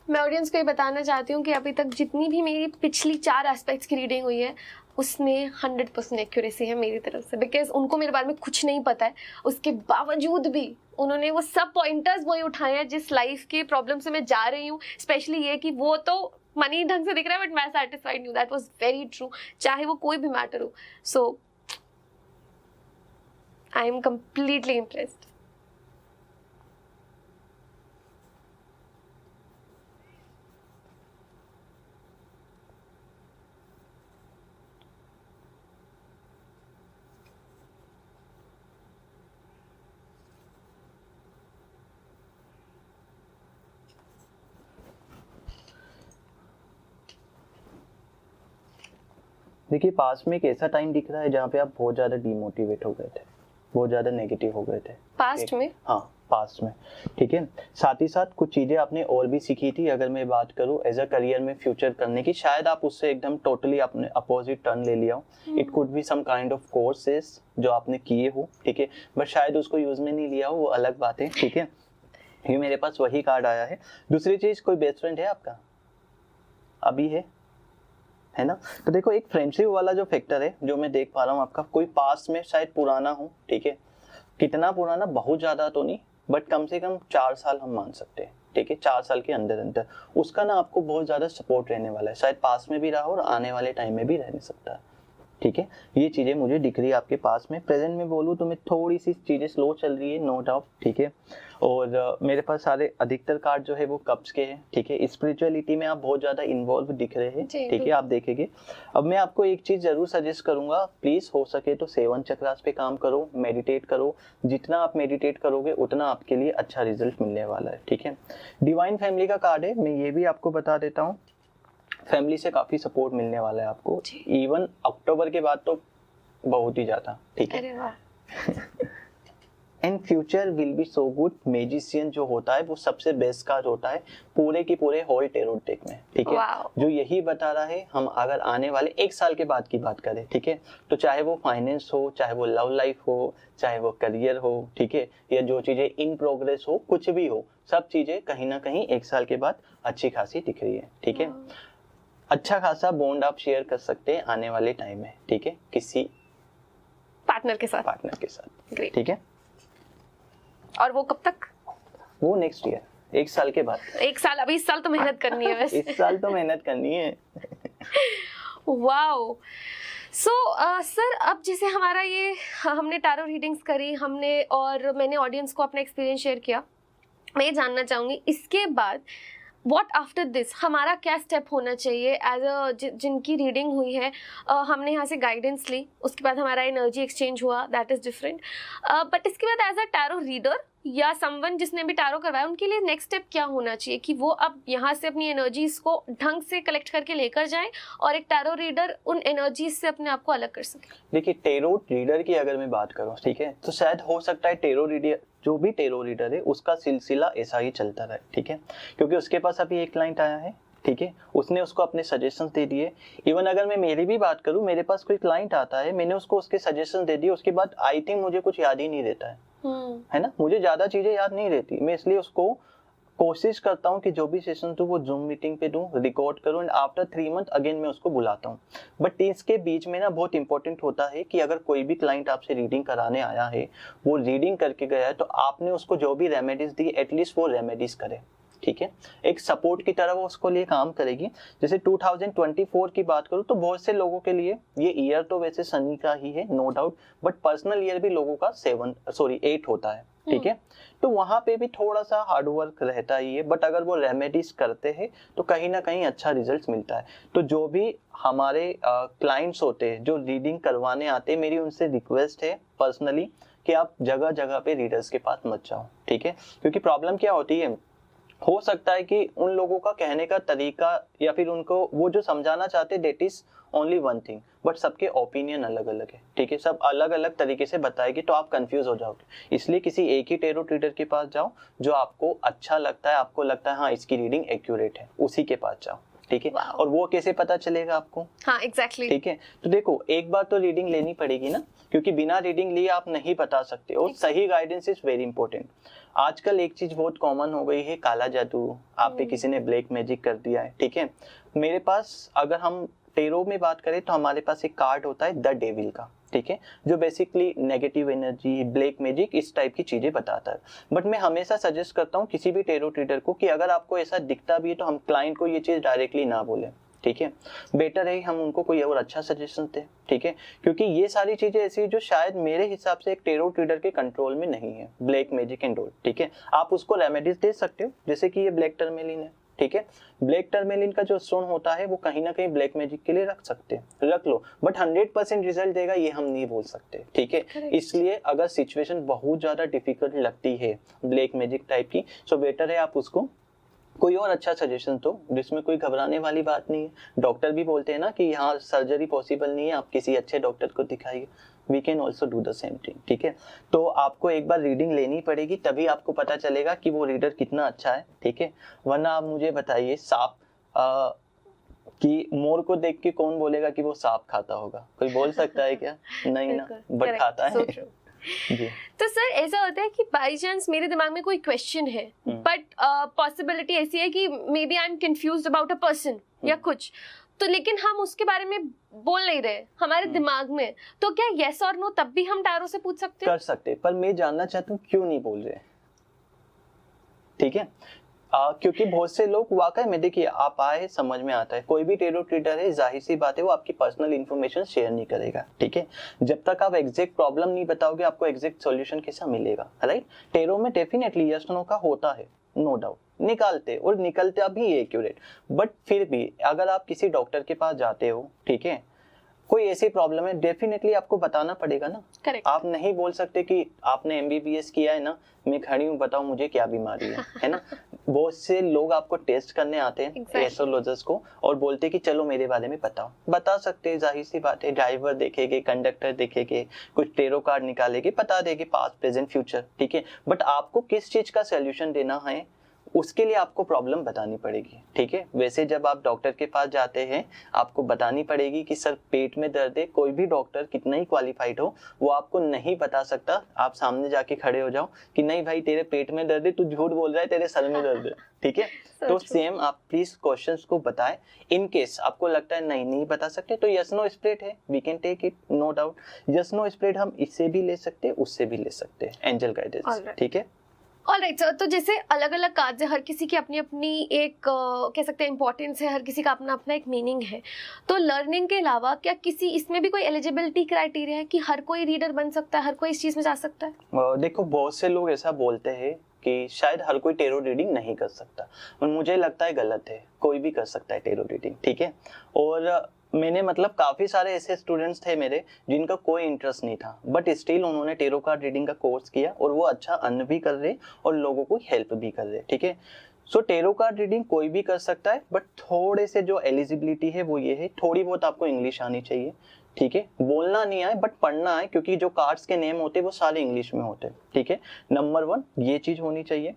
मैं ऑडियंस को ये बताना चाहती हूँ कि अभी तक जितनी भी मेरी पिछली 4 एस्पेक्ट्स की रीडिंग हुई है उसमें 100% एक्यूरेसी है मेरी तरफ से, बिकॉज उनको मेरे बारे में कुछ नहीं पता है। उसके बावजूद भी उन्होंने वो सब पॉइंटर्स वही उठाए हैं जिस लाइफ के प्रॉब्लम से मैं जा रही हूँ। स्पेशली ये कि वो तो मनी ढंग से दिख रहा है बट मैं सेटिस्फाइड नहीं हूँ। दैट वाज वेरी ट्रू, चाहे वो कोई भी मैटर हो। सो आई एम कंप्लीटली इम्प्रेस्ड। देखिए, पास में एक ऐसा टाइम दिख रहा है जहाँ पे आप बहुत ज्यादा डिमोटिवेट हो गए थे, बहुत ज्यादा नेगेटिव हो गए थे पास्ट में। हाँ, पास्ट में। ठीक है, साथ ही साथ कुछ चीजें आपने और भी सीखी थी। अगर मैं बात करूँ एज अ करियर में फ्यूचर करने की, शायद आप उससे एकदम टोटली अपने अपोजिट टर्न ले लिया हो। It could be some kind of courses जो आपने किए हो, ठीक है, बट शायद उसको यूज में नहीं लिया हो, वो अलग बात है। ठीक है, ये मेरे पास वही कार्ड आया है। दूसरी चीज, कोई बेस्ट फ्रेंड है आपका? अभी है ना। तो देखो, एक फ्रेंडशिप वाला जो फैक्टर है जो मैं देख पा रहा हूँ आपका, कोई पास में शायद पुराना हो। ठीक है, कितना पुराना, बहुत ज्यादा तो नहीं, बट कम से कम 4 साल हम मान सकते हैं। ठीक है, 4 साल के अंदर अंदर उसका ना आपको बहुत ज्यादा सपोर्ट रहने वाला है। शायद पास में भी रहा और आने वाले टाइम में भी रहने सकता है। ठीक है, ये चीजें मुझे दिख रही है आपके पास में। प्रेजेंट में बोलूँ तो मैं थोड़ी सी चीजें स्लो चल रही है, नो डाउट। ठीक है, और मेरे पास सारे अधिकतर कार्ड जो है वो कप्स के हैं। ठीक है, स्पिरिचुअलिटी में आप बहुत ज्यादा इन्वॉल्व दिख रहे हैं। ठीक है, आप देखेंगे। अब मैं आपको एक चीज जरूर सजेस्ट करूंगा, प्लीज हो सके तो 7 चक्रास पे काम करो, मेडिटेट करो। जितना आप मेडिटेट करोगे उतना आपके लिए अच्छा रिजल्ट मिलने वाला है। ठीक है, डिवाइन फैमिली का कार्ड है, मैं ये भी आपको बता देता हूँ। फैमिली से काफी सपोर्ट मिलने वाला है आपको, इवन अक्टूबर के बाद तो बहुत ही ज्यादा। ठीक है, and future will be so good. Magician जो होता है वो सबसे बेस्ट कार्ड होता है पूरे के पूरे होल टेरो डेक में। ठीक है, जो यही बता रहा है, हम अगर आने वाले 1 साल के बाद की बात करें, ठीक है, तो चाहे वो फाइनेंस हो, चाहे वो लव लाइफ हो, चाहे वो करियर हो, ठीक है, या जो चीजें इन प्रोग्रेस हो, कुछ भी हो, सब चीजें कहीं ना कहीं 1 साल के बाद अच्छी खासी दिख रही है। ठीक है, अच्छा खासा बॉन्ड आप शेयर कर सकते हैं आने वाले टाइम में। ठीक है, किसी पार्टनर के साथ। ठीक है, और वो कब तक? वो नेक्स्ट ईयर, 1 साल के बाद। 1 साल, अभी इस साल तो मेहनत करनी है वैसे। इस साल तो मेहनत करनी है। वाओ। सो सर, अब जैसे हमारा ये हमने टैरो रीडिंग्स करी हमने, और मैंने ऑडियंस को अपना एक्सपीरियंस शेयर किया। मैं ये जानना चाहूंगी इसके बाद व्हाट आफ्टर दिस, हमारा क्या स्टेप होना चाहिए एज अ जिनकी रीडिंग हुई है। हमने यहाँ से गाइडेंस ली, उसके बाद हमारा एनर्जी एक्सचेंज हुआ, दैट इज डिफरेंट, बट इसके बाद एज अ टैरो रीडर या समवन जिसने भी टैरो करवाया उनके लिए नेक्स्ट स्टेप क्या होना चाहिए कि वो अब यहाँ से अपनी एनर्जीज को ढंग से कलेक्ट करके लेकर जाएं और एक टैरो रीडर उन एनर्जीज से अपने आप को अलग कर सके? देखिए, टैरो रीडर की अगर मैं बात करूँ, ठीक है, तो शायद हो सकता है टैरो रीडर जो भी टैरो रीडर है उसका सिलसिला ऐसा ही चलता रहे, ठीक है, क्योंकि उसके पास अभी एक क्लाइंट आया है, ठीक है, उसने उसको अपने सजेशंस दे दिए। इवन अगर मैं मेरी भी बात करूं, मेरे पास कोई क्लाइंट आता है, मैंने उसको उसके सजेशन दे दिए, उसके बाद आई थिंक मुझे कुछ याद ही नहीं रहता है ना, मुझे ज्यादा चीजें याद नहीं रहती। मैं इसलिए उसको कोशिश करता हूँ कि जो भी सेशन दूं वो जूम मीटिंग पे दूं, रिकॉर्ड करूं एंड आफ्टर 3 मंथ अगेन मैं उसको बुलाता हूँ। बट इसके बीच में ना बहुत इंपॉर्टेंट होता है कि अगर कोई भी क्लाइंट आपसे रीडिंग कराने आया है, वो रीडिंग करके गया है, तो आपने उसको जो भी रेमेडीज दी एटलीस्ट वो रेमेडीज करे, ठीक है, एक सपोर्ट की तरह वो उसको लिए काम करेगी। जैसे 2024 की बात करूं तो बहुत से लोगों के लिए ये ईयर तो वैसे सनी का ही है, no doubt, but personal year भी लोगों का 8 होता है, ठीक है, तो वहां पे भी थोड़ा सा हार्ड वर्क रहता ही है, बट अगर वो रेमेडीज करते हैं तो कहीं ना कहीं अच्छा रिजल्ट मिलता है। तो जो भी हमारे क्लाइंट्स होते हैं जो रीडिंग करवाने आते हैं, मेरी उनसे रिक्वेस्ट है पर्सनली कि आप जगह जगह पे रीडर्स के पास मत जाओ, ठीक है, क्योंकि प्रॉब्लम क्या होती है, हो सकता है कि उन लोगों का कहने का तरीका या फिर उनको वो जो समझाना चाहते that is only one thing, but सबके ओपिनियन अलग अलग है, ठीक है, सब अलग अलग तरीके से बताएगी तो आप कंफ्यूज हो जाओगे। इसलिए किसी एक ही टैरो रीडर के पास जाओ जो आपको अच्छा लगता है, आपको लगता है हाँ इसकी रीडिंग एक्यूरेट है, उसी के पास जाओ, ठीक है। और वो कैसे पता चलेगा आपको? हाँ एग्जैक्टली, ठीक है, तो देखो एक बार तो रीडिंग लेनी पड़ेगी ना, क्योंकि बिना रीडिंग लिए आप नहीं बता सकते, और सही गाइडेंस इज वेरी इंपॉर्टेंट। आजकल एक चीज बहुत कॉमन हो गई है, काला जादू, आप पे किसी ने ब्लैक मैजिक कर दिया है, ठीक है। मेरे पास अगर हम टैरो में बात करें तो हमारे पास एक कार्ड होता है द डेविल का, ठीक है, जो basically negative energy, black magic, इस टाइप की चीजें बताता है। बट मैं हमेशा सजेस्ट करता हूँ किसी भी टैरो रीडर को कि अगर आपको ऐसा दिखता भी है तो हम क्लाइंट को ये चीज डायरेक्टली ना बोले, ठीक है, बेटर है हम उनको कोई और अच्छा सजेशन दें, ठीक है, क्योंकि ये सारी चीजें ऐसी है जो शायद मेरे हिसाब से एक टैरो रीडर के कंट्रोल में नहीं है, ब्लैक मैजिक एंड ऑल, ठीक है। आप उसको रेमेडीज दे सकते हो, जैसे कि ये ब्लैक टर्मेलिन है, ठीक है, ब्लैक टर्मेलिन का जो स्टोन होता है वो कहीं ना कहीं ब्लैक मैजिक के लिए रख सकते हैं, रख लो, बट 100% रिजल्ट देगा ये हम नहीं बोल सकते, ठीक है। इसलिए अगर सिचुएशन बहुत ज्यादा डिफिकल्ट लगती है ब्लैक मैजिक टाइप की, सो बेटर है आप उसको कोई और अच्छा सजेशन दो जिसमें कोई घबराने वाली बात नहीं है। डॉक्टर भी बोलते हैं ना कि यहाँ सर्जरी पॉसिबल नहीं है, आप किसी अच्छे डॉक्टर को दिखाइए, we can also do the same thing, ठीक है। तो आपको एक बार रीडिंग लेनी पड़ेगी, तभी आपको पता चलेगा कि वो रीडर कितना अच्छा है, ठीक है। वरना आप मुझे बताइए, सांप कि मोर को देख के कौन बोलेगा कि वो सांप खाता होगा? कोई बोल सकता है क्या? नहीं ना, बट खाता है जी। तो सर ऐसा होता है कि बाई चांस मेरे दिमाग में कोई क्वेश्चन है, बट पॉसिबिलिटी ऐसी है कि maybe I am confused about a person या कुछ, तो लेकिन हम उसके बारे में बोल नहीं रहे हमारे दिमाग में, तो क्या यस और नो तब भी हम टैरो से पूछ सकते हैं? कर सकते, पर मैं जानना चाहता हूँ क्यों नहीं बोल रहे, ठीक है। क्योंकि बहुत से लोग वाकई में, देखिए आप आए समझ में आता है, कोई भी टैरो रीडर है, जाहिर सी बात है वो आपकी पर्सनल इन्फॉर्मेशन शेयर नहीं करेगा, ठीक है। जब तक आप एग्जैक्ट प्रॉब्लम नहीं बताओगे आपको एग्जैक्ट सॉल्यूशन कैसा मिलेगा, राइट। टैरो में डेफिनेटली यस नो का होता है, नो डाउट, निकालते और निकलते अभी एक्यूरेट, बट फिर भी अगर आप किसी डॉक्टर के पास जाते हो, ठीक है, कोई ऐसी प्रॉब्लम है, डेफिनेटली आपको बताना पड़ेगा ना। Correct. आप नहीं बोल सकते कि आपने MBBS किया है ना, मैं खड़ी हूँ, बताओ मुझे क्या बीमारी है ना। बहुत से लोग आपको टेस्ट करने आते हैं एस्ट्रोलॉजर्स को और बोलते हैं कि चलो मेरे बारे में बताओ, बता सकते हैं, जाहिर सी बात है, ड्राइवर देखेंगे, कंडक्टर देखेंगे, कुछ टैरो कार्ड निकालेंगे, बता देंगे पास्ट प्रेजेंट फ्यूचर, ठीक है, बट आपको किस चीज का सोल्यूशन देना है उसके लिए आपको प्रॉब्लम बतानी पड़ेगी, ठीक है। वैसे जब आप डॉक्टर के पास जाते हैं आपको बतानी पड़ेगी कि सर पेट में दर्द है, कोई भी डॉक्टर कितना ही क्वालिफाइड हो वो आपको नहीं बता सकता, आप सामने जाके खड़े हो जाओ कि नहीं भाई तेरे पेट में दर्द है, तू झूठ बोल रहा है, तेरे सर में दर्द है, ठीक है। तो सेम आप प्लीज क्वेश्चंस को बताएं। इन केस आपको लगता है नहीं बता सकते तो यस नो स्प्लिट है, we can take it, no doubt. Yes no split हम इससे भी ले सकते हैं, उससे भी ले सकते हैं, एंजल गाइडेंस, ठीक है। ऑलराइट सर, तो जैसे अलग अलग कार्ड्स है, हर किसी की अपनी अपनी एक कह सकते हैं इंपॉर्टेंस है, हर किसी का अपना अपना एक मीनिंग है, तो लर्निंग के अलावा क्या किसी इसमें भी कोई एलिजिबिलिटी क्राइटेरिया है कि हर कोई रीडर बन सकता है, हर कोई इस चीज में जा सकता है? देखो बहुत से लोग ऐसा बोलते हैं कि शायद हर कोई टैरो रीडिंग नहीं कर सकता, और मुझे लगता है गलत है, कोई भी कर सकता है टैरो रीडिंग, ठीक है। और मैंने मतलब काफी सारे ऐसे स्टूडेंट्स थे मेरे जिनका कोई इंटरेस्ट नहीं था, बट स्टिल उन्होंने टेरो कार्ड रीडिंग का कोर्स किया और वो अच्छा अर्न भी कर रहे और लोगों को हेल्प भी कर रहे। ठीक है, सो टेरो कार्ड रीडिंग कोई भी कर सकता है, बट थोड़े से जो एलिजिबिलिटी है वो ये है, थोड़ी बहुत आपको इंग्लिश आनी चाहिए। ठीक है, बोलना नहीं आए बट पढ़ना है, क्योंकि जो कार्ड्स के नेम होते हैं वो सारे इंग्लिश में होते हैं। ठीक है, नंबर 1 ये चीज होनी चाहिए।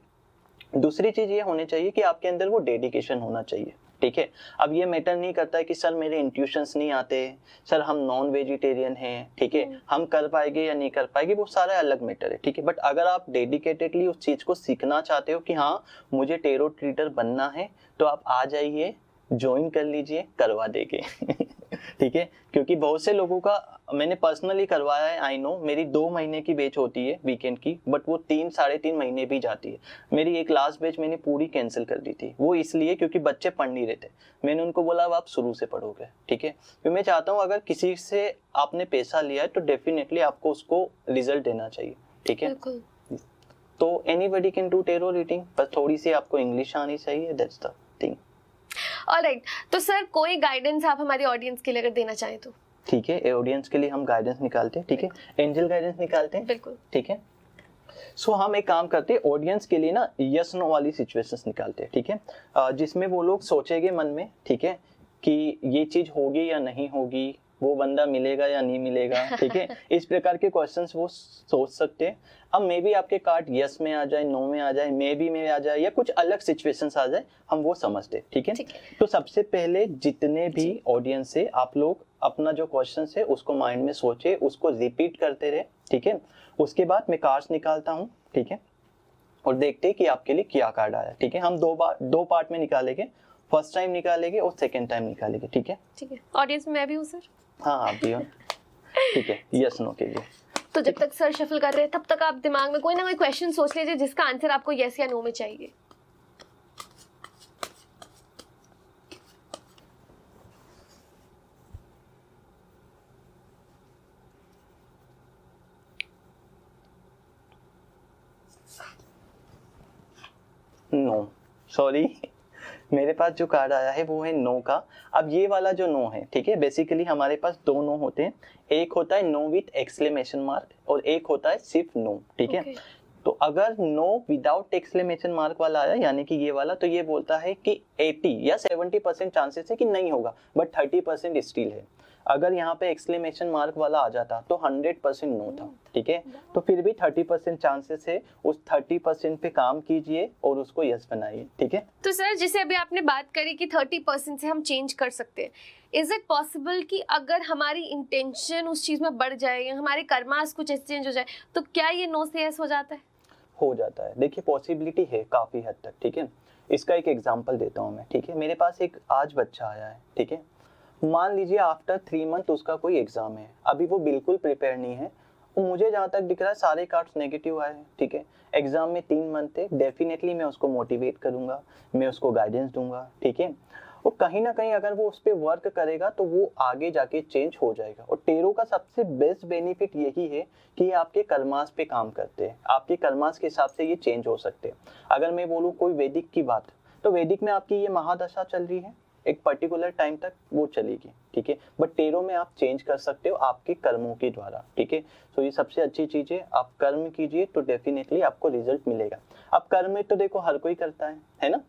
दूसरी चीज ये होनी चाहिए कि आपके अंदर वो डेडिकेशन होना चाहिए। ठीक है, अब ये मैटर नहीं करता है कि सर मेरे इंट्यूशंस नहीं आते, सर हम नॉन वेजिटेरियन हैं, ठीक है, हम कर पाएंगे या नहीं कर पाएंगे, वो सारा अलग मैटर है। ठीक है, बट अगर आप डेडिकेटेडली उस चीज को सीखना चाहते हो कि हाँ मुझे टेरो ट्रीटर बनना है, तो आप आ जाइए, ज्वाइन कर लीजिए, करवा देंगे। ठीक है, क्योंकि बहुत से लोगों का मैंने पर्सनली करवाया है, आई नो, मेरी 2 महीने की बैच होती है वीकेंड की, बट वो 3-3.5 महीने भी जाती है। मेरी एक लास्ट बैच मैंने पूरी कैंसिल कर दी थी, वो इसलिए क्योंकि बच्चे पढ़ नहीं रहे थे। मैंने उनको बोला अब आप शुरू से पढ़ोगे। ठीक है, तो मैं चाहता हूँ अगर किसी से आपने पैसा लिया है तो डेफिनेटली आपको उसको रिजल्ट देना चाहिए। ठीक है, तो anybody can do tarot reading, बस थोड़ी सी आपको इंग्लिश आनी चाहिए, दैट्स द थिंग। ऑलराइट, तो सर कोई गाइडेंस आप हमारी ऑडियंस के लिए अगर देना चाहें तो? ठीक है, ऑडियंस के लिए हम गाइडेंस निकालते हैं। ठीक है, एंजल गाइडेंस निकालते हैं। बिल्कुल। ठीक है, सो हम एक काम करते हैं, ऑडियंस के लिए ना यस नो वाली सिचुएशंस निकालते हैं। ठीक है, जिसमें वो लोग सोचेंगे मन में, ठीक है, कि ये चीज होगी या नहीं होगी, वो बंदा मिलेगा या नहीं मिलेगा। ठीक है, इस प्रकार के क्वेश्चंस वो सोच सकते हैं। अब मे बी आपके कार्ड यस में आ जाए, नो में आ जाए, मे बी में आ जाए, या कुछ अलग सिचुएशंस आ जाए, हम वो समझते हैं। ठीक है, तो सबसे पहले जितने भी ऑडियंस है, आप लोग अपना जो क्वेश्चन है उसको माइंड में सोचे, उसको रिपीट करते रहे। ठीक है, उसके बाद मैं कार्ड्स निकालता हूँ। ठीक है, और देखते हैं कि आपके लिए क्या कार्ड आया। ठीक है, हम 2 पार्ट में निकालेंगे, फर्स्ट टाइम निकालेंगे और सेकेंड टाइम निकालेंगे। ठीक है, ठीक है, ऑडियंस में मैं भी हूँ सर। हाँ आप भी हो। ठीक है, यस नो के लिए। तो जब तक सर शफल कर रहे हैं तब तक आप दिमाग में कोई ना कोई क्वेश्चन सोच लीजिए जिसका आंसर आपको यस या नो में चाहिए। नो, सॉरी, मेरे पास जो कार्ड आया है वो है नो का। अब ये वाला जो नो है, ठीक है, बेसिकली हमारे पास 2 नो होते हैं, एक होता है नो विथ एक्सक्लेमेशन मार्क और एक होता है सिर्फ नो। ठीक है, तो अगर नो विदाउट एक्सक्लेमेशन मार्क वाला आया, यानी कि ये वाला, तो ये बोलता है कि 80 या 70% चांसेस है कि नहीं होगा, बट 30% स्टिल है। अगर यहाँ पे एक्सक्लेमेशन मार्क वाला आ जाता तो 100% नो था। ठीक है, तो फिर भी 30% चांसेस है, उस 30% पे काम कीजिए और उसको यस बनाइए। ठीक है, तो सर जैसे अभी आपने बात करी कि 30% से हम चेंज कर सकते हैं, इज इट पॉसिबल कि अगर हमारी इंटेंशन उस चीज में बढ़ जाए या हमारे कर्मास कुछ ऐसे चेंज हो जाए, तो क्या ये नो से यस हो जाता है? हो जाता है। देखिए पॉसिबिलिटी है काफी हद तक। ठीक है, इसका एक एग्जांपल देता हूँ मैं। ठीक है, मेरे पास एक आज बच्चा आया है। ठीक है, मान लीजिए आफ्टर 3 मंथ उसका कोई एग्जाम है, अभी वो बिल्कुल प्रिपेयर नहीं है, तो मुझे जहाँ तक दिख रहा है सारे कार्ड्स नेगेटिव आए हैं। ठीक है, एग्जाम में 3 मंथ है, डेफिनेटली मैं उसको मोटिवेट करूंगा, मैं उसको गाइडेंस दूंगा। ठीक है, और कहीं ना कहीं अगर वो उस पर वर्क करेगा तो वो आगे जाके चेंज हो जाएगा। और टेरो का सबसे बेस्ट बेनिफिट यही है कि ये आपके कर्मास पे काम करते हैं, आपके कर्मास के हिसाब से ये चेंज हो सकते हैं। अगर मैं बोलूँ कोई वैदिक की बात, तो वैदिक में आपकी ये महादशा चल रही है, एक पर्टिकुलर टाइम तक वो चलेगी। ठीक है, बट टेरो में आप चेंज कर सकते हो आपके कर्मों के द्वारा। ठीक है, तो ये सबसे अच्छी चीज है, आप कर्म कीजिए तो डेफिनेटली आपको रिजल्ट मिलेगा। अब कर्म में तो देखो हर कोई करता है ना,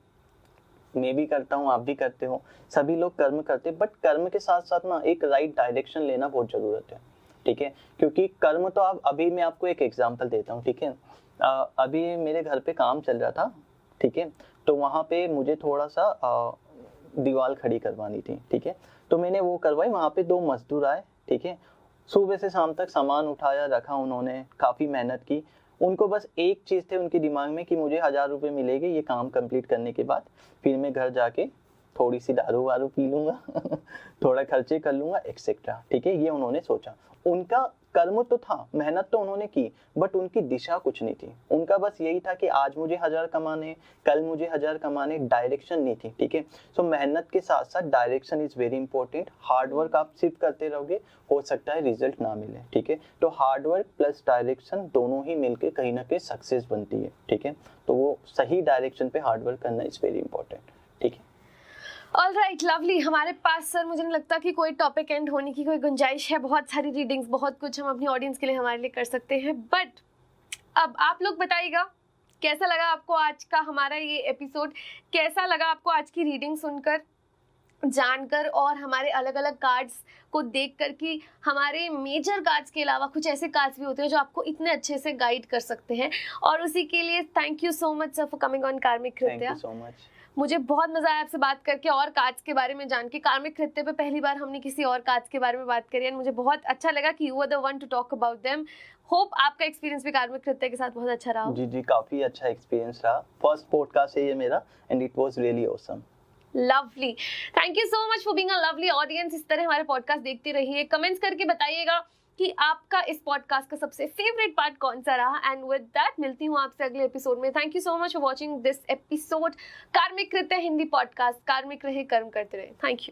मैं भी करता हूँ, आप भी करते हो, सभी लोग कर्म करते हैं, बट कर्म के साथ साथ ना एक राइट डायरेक्शन लेना बहुत जरूरत है। ठीक है, क्योंकि कर्म तो आप, अभी मैं आपको एक एग्जांपल देता हूँ। ठीक है, अभी मेरे घर पे काम चल रहा था। ठीक है, तो वहाँ पे मुझे थोड़ा सा दीवार खड़ी करवानी थी। ठीक है, तो मैंने वो करवाई, वहाँ पे 2 मजदूर आए। ठीक है, सुबह से शाम तक सामान उठाया रखा, उन्होंने काफी मेहनत की। उनको बस एक चीज थे उनके दिमाग में कि मुझे 1000 रुपए मिलेंगे ये काम कंप्लीट करने के बाद, फिर मैं घर जाके थोड़ी सी दारू वारू पी लूंगा थोड़ा खर्चे कर लूंगा एक्सेट्रा। ठीक है, ये उन्होंने सोचा। उनका कर्म तो था, मेहनत तो उन्होंने की, बट उनकी दिशा कुछ नहीं थी। उनका बस यही था कि आज मुझे 1000 कमाने, कल मुझे 1000 कमाने, डायरेक्शन नहीं थी। ठीक है, सो मेहनत के साथ साथ direction is very important. Hard work आप सिर्फ करते रहोगे, हो सकता है रिजल्ट ना मिले। ठीक है, तो हार्ड वर्क प्लस डायरेक्शन दोनों ही मिलके कहीं ना कहीं सक्सेस बनती है। ठीक है, तो वो सही डायरेक्शन पे हार्ड वर्क करना इज वेरी इंपॉर्टेंट। ठीक है, ऑलराइट, लवली। हमारे पास सर मुझे नहीं लगता कि कोई टॉपिक एंड होने की कोई गुंजाइश है। बहुत सारी रीडिंग्स, बहुत कुछ हम अपनी ऑडियंस के लिए हमारे लिए कर सकते हैं, बट अब आप लोग बताइएगा कैसा लगा आपको आज का हमारा ये एपिसोड, कैसा लगा आपको आज की रीडिंग सुनकर, जानकर, और हमारे अलग अलग कार्ड्स को देखकर कि हमारे मेजर कार्ड्स के अलावा कुछ ऐसे कार्ड्स भी होते हैं जो आपको इतने अच्छे से गाइड कर सकते हैं। और उसी के लिए thank you so much sir for coming on Karmik Kritya. Thank you so much. मुझे बहुत मजा आया आपसे बात करके और कार्ड्स के बारे में जान के। कार्मिक कृत्य पे पहली बार हमने किसी और कार्ड्स के बारे में बात करी है, मुझे बहुत अच्छा लगा कि you are the one to talk about them. Hope आपका एक्सपीरियंस भी कार्मिक कृत्य के साथ बहुत अच्छा रहा। जी, काफी अच्छा एक्सपीरियंस रहा। फर्स्ट पॉडकास्ट है ये मेरा and it was really awesome. Lovely, thank you so much for being a lovely audience. इस तरह हमारे पॉडकास्ट देखते रहिए, कमेंट्स करके बताइएगा कि आपका इस पॉडकास्ट का सबसे फेवरेट पार्ट कौन सा रहा। एंड विद दैट मिलती हूँ आपसे अगले एपिसोड में। Thank you so much for watching this episode कार्मिक कृत्य हिंदी पॉडकास्ट। कार्मिक रहे, कर्म करते रहे। Thank you.